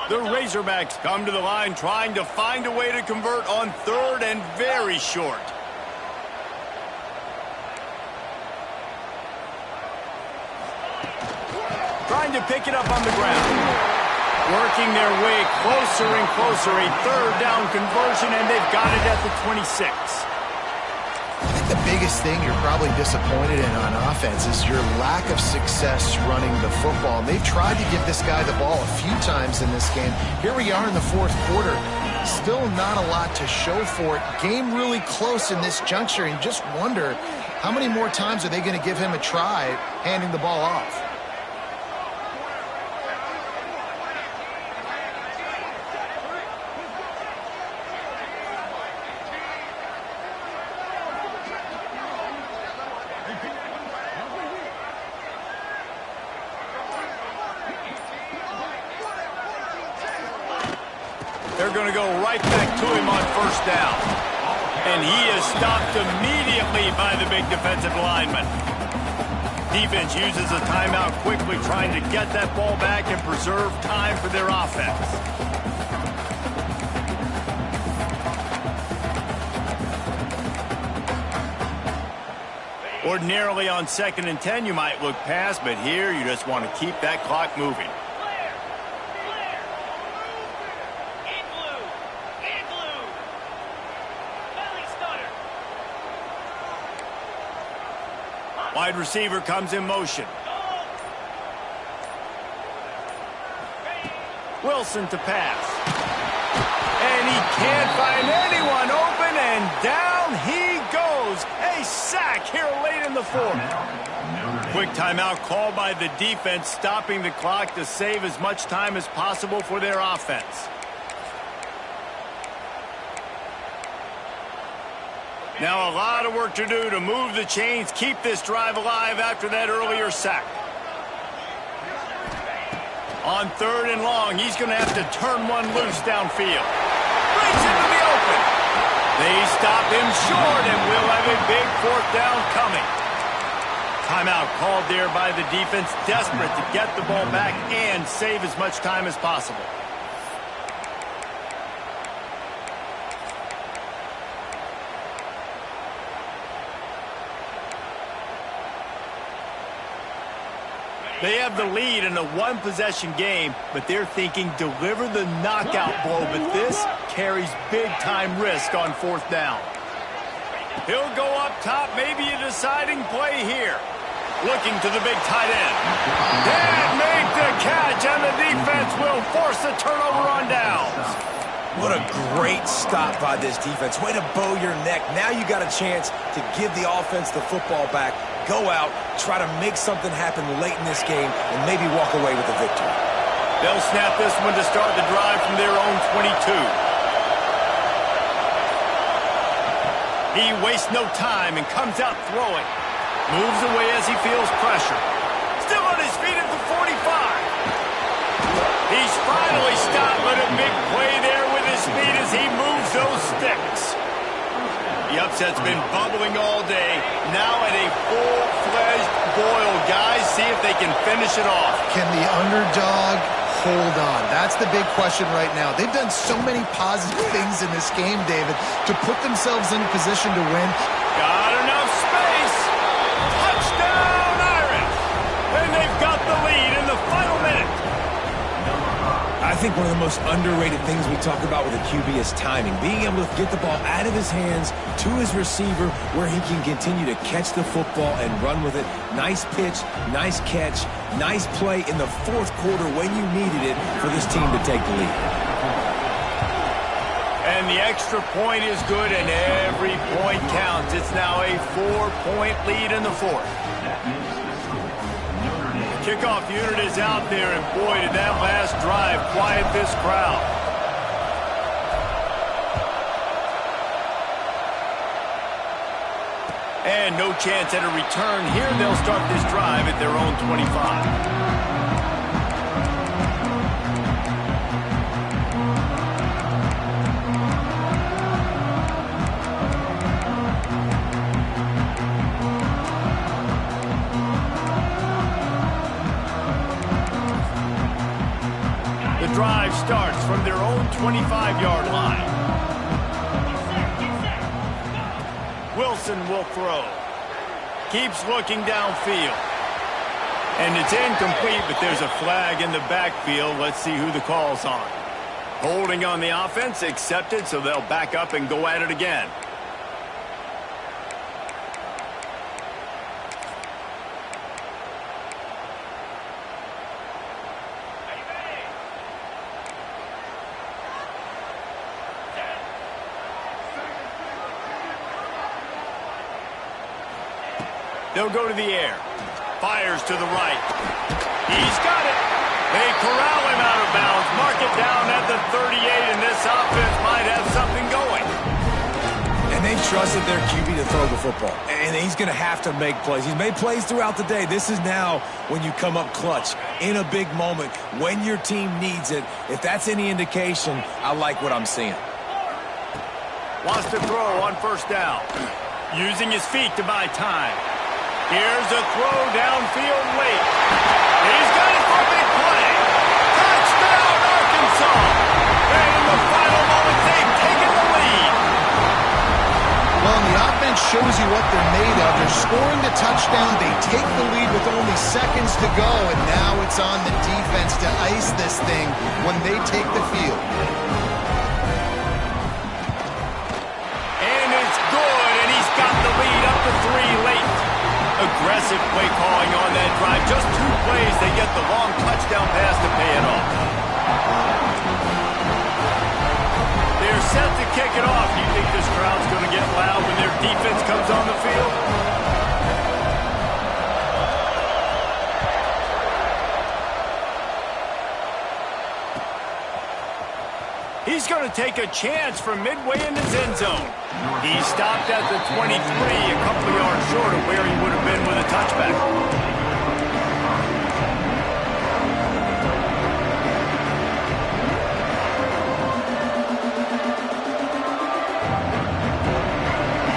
The Razorbacks come to the line trying to find a way to convert on 3rd and very short. Trying to pick it up on the ground. Working their way closer and closer. A 3rd down conversion, and they've got it at the 26. I think the biggest thing you're probably disappointed in on offense is your lack of success running the football. And they've tried to give this guy the ball a few times in this game. Here we are in the 4th quarter. Still not a lot to show for it. Game really close in this juncture, and just wonder how many more times are they going to give him a try handing the ball off. They're going to go right back to him on first down. And he is stopped immediately by the big defensive lineman. Defense uses a timeout quickly, trying to get that ball back and preserve time for their offense. Ordinarily on 2nd and 10, you might look past, but here you just want to keep that clock moving. Wide receiver comes in motion. Wilson to pass. And he can't find anyone open, and down he goes. A sack here late in the 4th. Quick timeout called by the defense, stopping the clock to save as much time as possible for their offense. Now a lot of work to do to move the chains, keep this drive alive after that earlier sack. On 3rd and long, he's going to have to turn one loose downfield. Breaks into the open. They stop him short, and we'll have a big 4th down coming. Timeout called there by the defense, desperate to get the ball back and save as much time as possible. They have the lead in a 1-possession game, but they're thinking deliver the knockout blow, but this carries big-time risk on 4th down. He'll go up top, maybe a deciding play here. Looking to the big tight end. Dad make the catch, and the defense will force the turnover on downs. What a great stop by this defense. Way to bow your neck. Now you got a chance to give the offense the football back, go out, try to make something happen late in this game, and maybe walk away with the victory. They'll snap this one to start the drive from their own 22. He wastes no time and comes out throwing. Moves away as he feels pressure. Still on his feet at the 45. He's finally stopped, but a big play there with his speed as he moves the those sticks. The upset's been bubbling all day. Now at a full-fledged boil. Guys, see if they can finish it off. Can the underdog hold on? That's the big question right now. They've done so many positive things in this game, David, to put themselves in a position to win. Got enough space. Touchdown, Irish. And they've got the lead in the final minute. I think one of the most underrated things we talk about with a QB is timing. Being able to get the ball out of his hands to his receiver where he can continue to catch the football and run with it. Nice pitch, nice catch, nice play in the fourth quarter when you needed it for this team to take the lead. And the extra point is good, and every point counts. It's now a 4-point lead in the fourth. Kickoff unit is out there, and boy, did that last drive quiet this crowd. And no chance at a return here. They'll start this drive at their own 25. Drive starts from their own 25-yard line. Wilson will throw. Keeps looking downfield. And it's incomplete, but there's a flag in the backfield. Let's see who the call's on. Holding on the offense, accepted, so they'll back up and go at it again. They'll go to the air. Fires to the right. He's got it. They corral him out of bounds. Mark it down at the 38, and this offense might have something going. And they trusted their QB to throw the football. And he's going to have to make plays. He's made plays throughout the day. This is now when you come up clutch in a big moment when your team needs it. If that's any indication, I like what I'm seeing. Wants to throw on first down. Using his feet to buy time. Here's a throw downfield late. He's got it for a big play. Touchdown, Arkansas. And in the final moment, they've taken the lead. Well, the offense shows you what they're made of. They're scoring the touchdown. They take the lead with only seconds to go, and now it's on the defense to ice this thing when they take the field. And it's good, and he's got the lead up to 3 late. Aggressive play calling on that drive. Just 2 plays, they get the long touchdown pass to pay it off. They're set to kick it off. Do you think this crowd's going to get loud when their defense comes on the field? He's going to take a chance from midway in his end zone. He stopped at the 23, a couple of yards short of where he would have been with a touchback.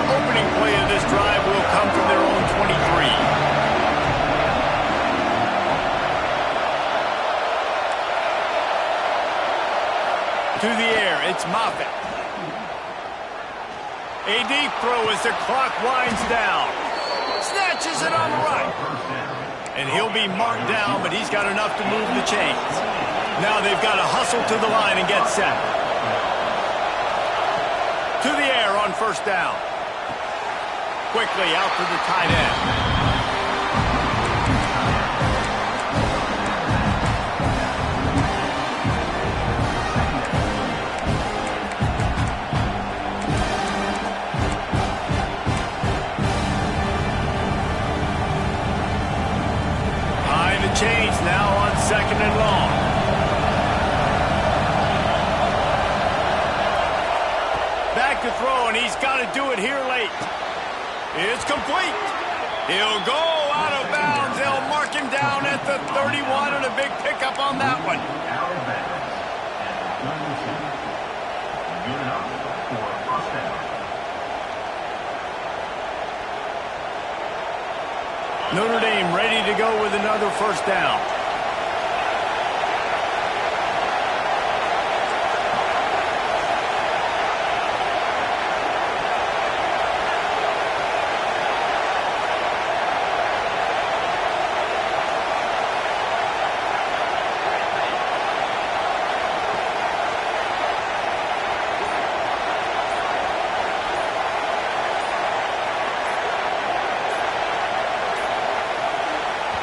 Opening play of this drive will come from their own 23. To the air, it's Moffitt. A deep throw as the clock winds down. Snatches it on the right. And he'll be marked down, but he's got enough to move the chains. Now they've got to hustle to the line and get set. To the air on first down. Quickly out to the tight end. Chains now on 2nd and long. Back to throw, and he's got to do it here late. It's complete. He'll go out of bounds. They'll mark him down at the 31, and a big pickup on that one. Notre Dame ready to go with another first down.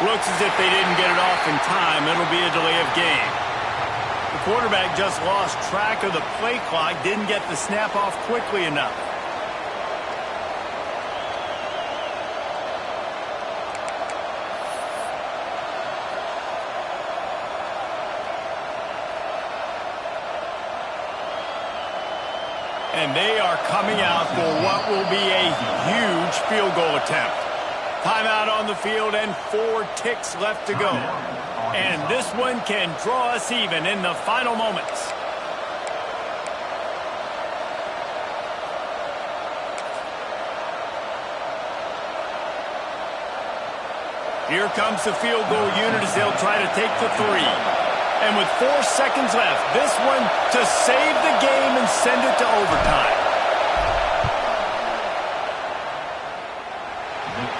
Looks as if they didn't get it off in time. It'll be a delay of game. The quarterback just lost track of the play clock, didn't get the snap off quickly enough. And they are coming out for what will be a huge field goal attempt. Timeout on the field and 4 ticks left to go. And this one can draw us even in the final moments. Here comes the field goal unit as they'll try to take the 3. And with 4 seconds left, this one to save the game and send it to overtime.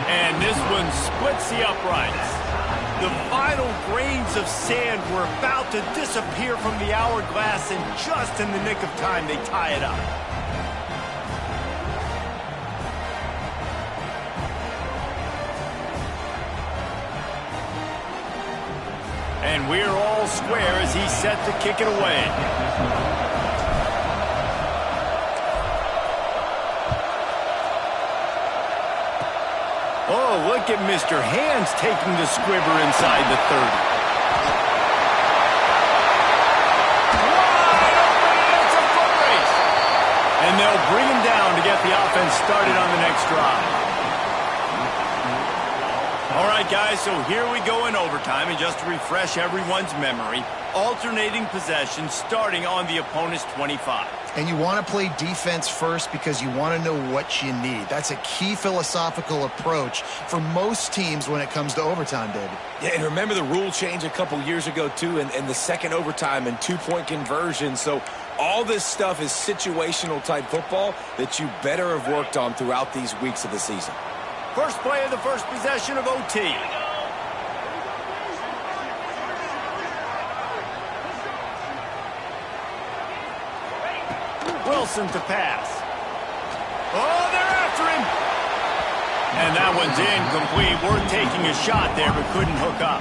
And this one splits the uprights. The final grains of sand were about to disappear from the hourglass, and just in the nick of time, they tie it up. And we're all square as he's set to kick it away. Oh, look at Mr. Hands taking the squibber inside the 30. Wide open, it's a foot race. And they'll bring him down to get the offense started on the next drive. All right, guys, so here we go in overtime, and just to refresh everyone's memory, alternating possession starting on the opponent's 25. And you want to play defense first because you want to know what you need. That's a key philosophical approach for most teams when it comes to overtime, David. Yeah, and remember the rule change a couple years ago, too, and the second overtime and 2-point conversion. So all this stuff is situational type football that you better have worked on throughout these weeks of the season. First play of the first possession of OT. Wilson to pass. Oh, they're after him. And that one's incomplete. Worth taking a shot there, but couldn't hook up.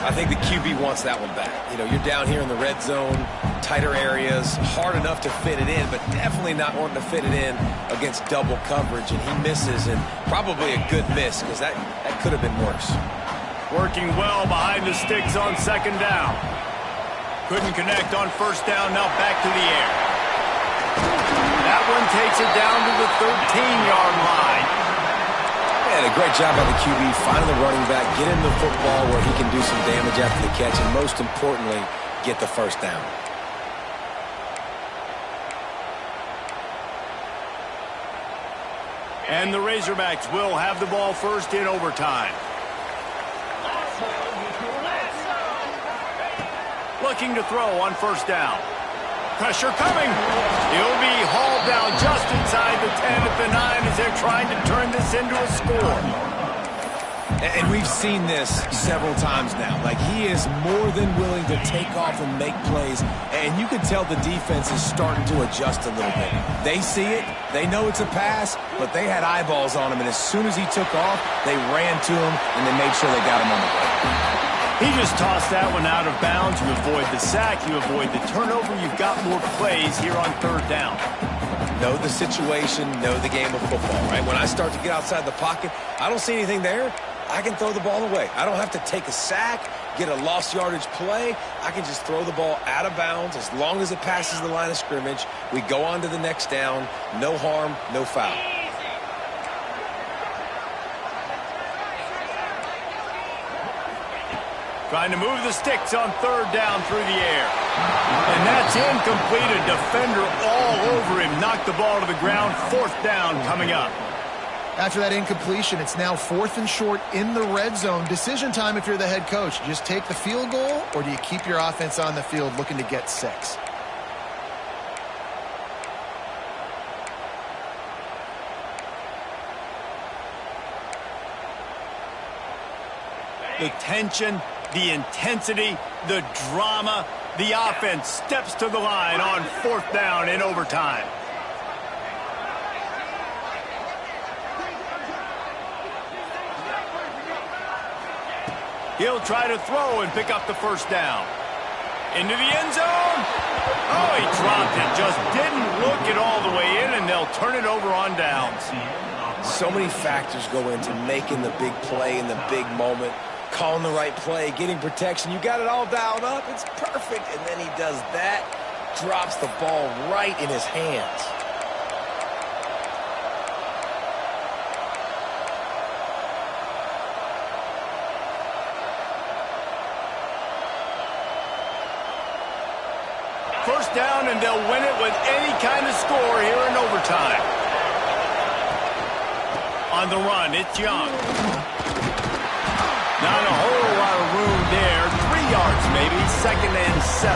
I think the QB wants that one back. You know, you're down here in the red zone, tighter areas, hard enough to fit it in, but definitely not wanting to fit it in against double coverage, and he misses, and probably a good miss because that could have been worse. Working well behind the sticks on second down. Couldn't connect on first down, now back to the air. That one takes it down to the 13-yard line. And a great job by the QB finding the running back, get him the football where he can do some damage after the catch, and most importantly, get the first down. And the Razorbacks will have the ball first in overtime. Looking to throw on first down. Pressure coming. He'll be hauled down just inside the 10 at the 9 as they're trying to turn this into a score. And we've seen this several times now. Like, he is more than willing to take off and make plays. And you can tell the defense is starting to adjust a little bit. They see it. They know it's a pass, but they had eyeballs on him. And as soon as he took off, they ran to him, and they made sure they got him on the play. He just tossed that one out of bounds. You avoid the sack. You avoid the turnover. You've got more plays here on third down. Know the situation, know the game of football, right? When I start to get outside the pocket, I don't see anything there. I can throw the ball away. I don't have to take a sack, get a lost yardage play. I can just throw the ball out of bounds as long as it passes the line of scrimmage. We go on to the next down. No harm, no foul. Trying to move the sticks on third down through the air. And that's incomplete. A defender all over him. Knocked the ball to the ground. Fourth down coming up. After that incompletion, it's now 4th and short in the red zone. Decision time if you're the head coach. Just take the field goal, or do you keep your offense on the field looking to get 6? The tension, the intensity, the drama, the offense steps to the line on 4th down in overtime. He'll try to throw and pick up the 1st down. Into the end zone. Oh, he dropped it. Just didn't look it all the way in, and they'll turn it over on downs. So many factors go into making the big play in the big moment. Calling the right play, getting protection. You got it all dialed up. It's perfect. And then he does that, drops the ball right in his hands. First down, and they'll win it with any kind of score here in overtime. On the run, it's Young. Not a whole lot of room there. 3 yards maybe, 2nd and 7.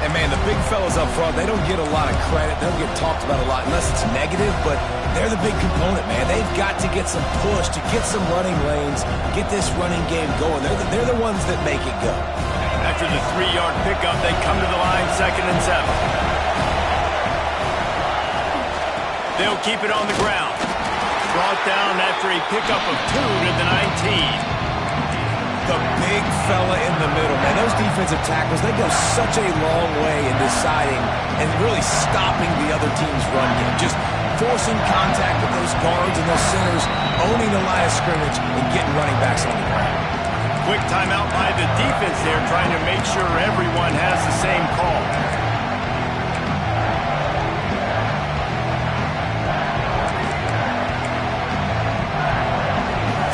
And, man, the big fellas up front, they don't get a lot of credit. They don't get talked about a lot unless it's negative, but they're the big component, man. They've got to get some push, to get some running lanes, get this running game going. They're the ones that make it go. After the 3-yard pickup, they come to the line, 2nd and 7. They'll keep it on the ground. Brought down after a pickup of 2 to the 19. The big fella in the middle, man. Those defensive tackles, they go such a long way in deciding and really stopping the other team's run game. Just forcing contact with those guards and those centers, owning the line of scrimmage, and getting running backs on the ground. Quick timeout by the defense there, trying to make sure everyone has the same call.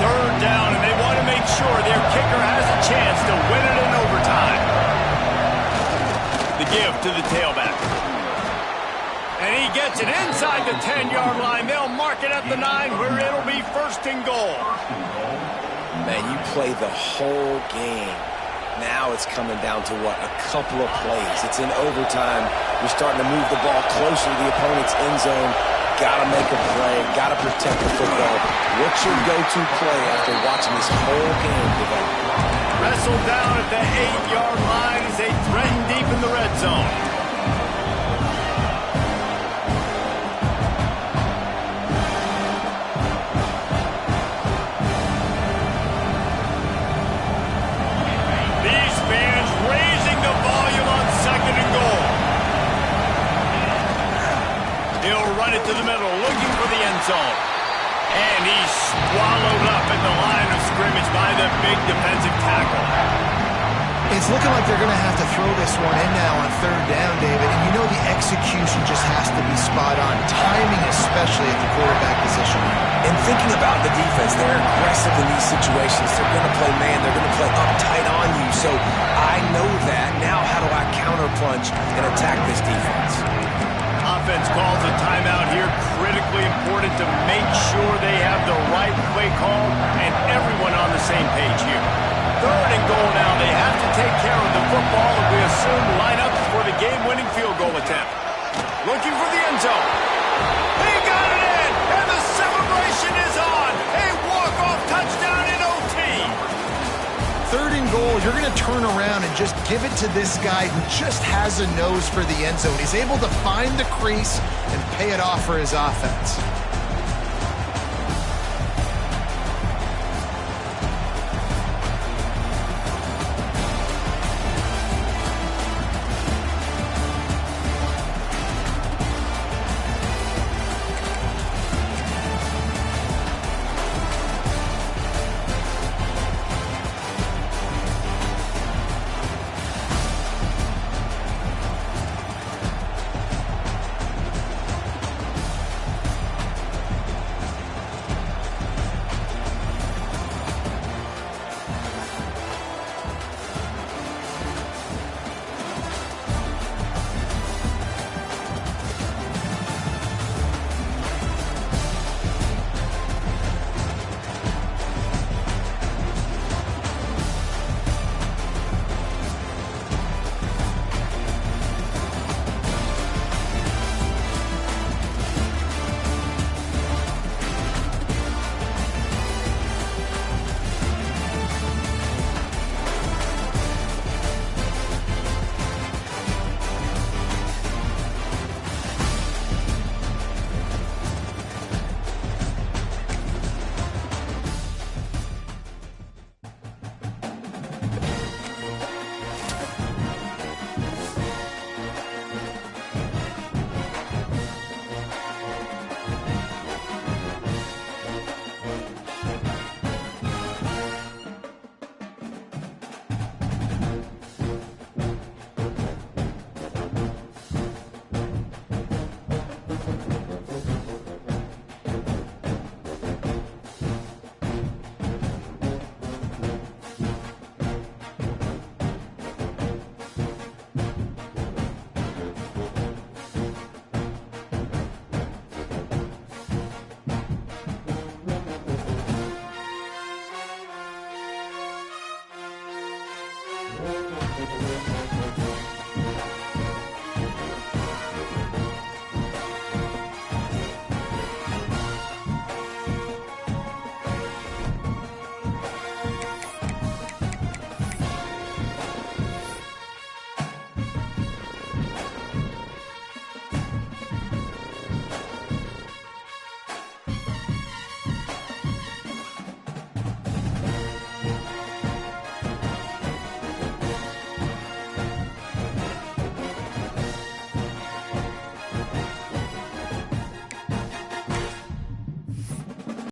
Third down, and they want to make sure their kicker has a chance to win it in overtime. The give to the tailback. And he gets it inside the 10-yard line. They'll mark it at the 9, where it'll be 1st and goal. Man, you play the whole game. Now it's coming down to, what, a couple of plays. It's in overtime. You're starting to move the ball closer to the opponent's end zone. Got to make a play. Got to protect the football. What's your go-to play after watching this whole game develop? Wrestled down at the 8-yard line as they threaten deep in the red zone. These fans raising the volume on 2nd and goal. He'll run it to the middle, looking for the end zone. And he's swallowed up at the line of scrimmage by the big defensive tackle. It's looking like they're going to have to throw this one in now on 3rd down, David. And you know the execution just has to be spot on. Timing, especially at the quarterback position. And thinking about the defense, they're aggressive in these situations. They're going to play man. They're going to play uptight on you. So I know that. Now how do I counterpunch and attack this defense? Offense calls a timeout here. Critically important to make sure they have the right play call and everyone on the same page here. 3rd and goal now. They have to take care of the football that we assume line up for the game-winning field goal attempt. Looking for the end zone. He got it in, and the celebration is on. A walk-off touchdown in OT. 3rd and goal, you're going to turn around and just give it to this guy who just has a nose for the end zone. He's able to find the crease and pay it off for his offense.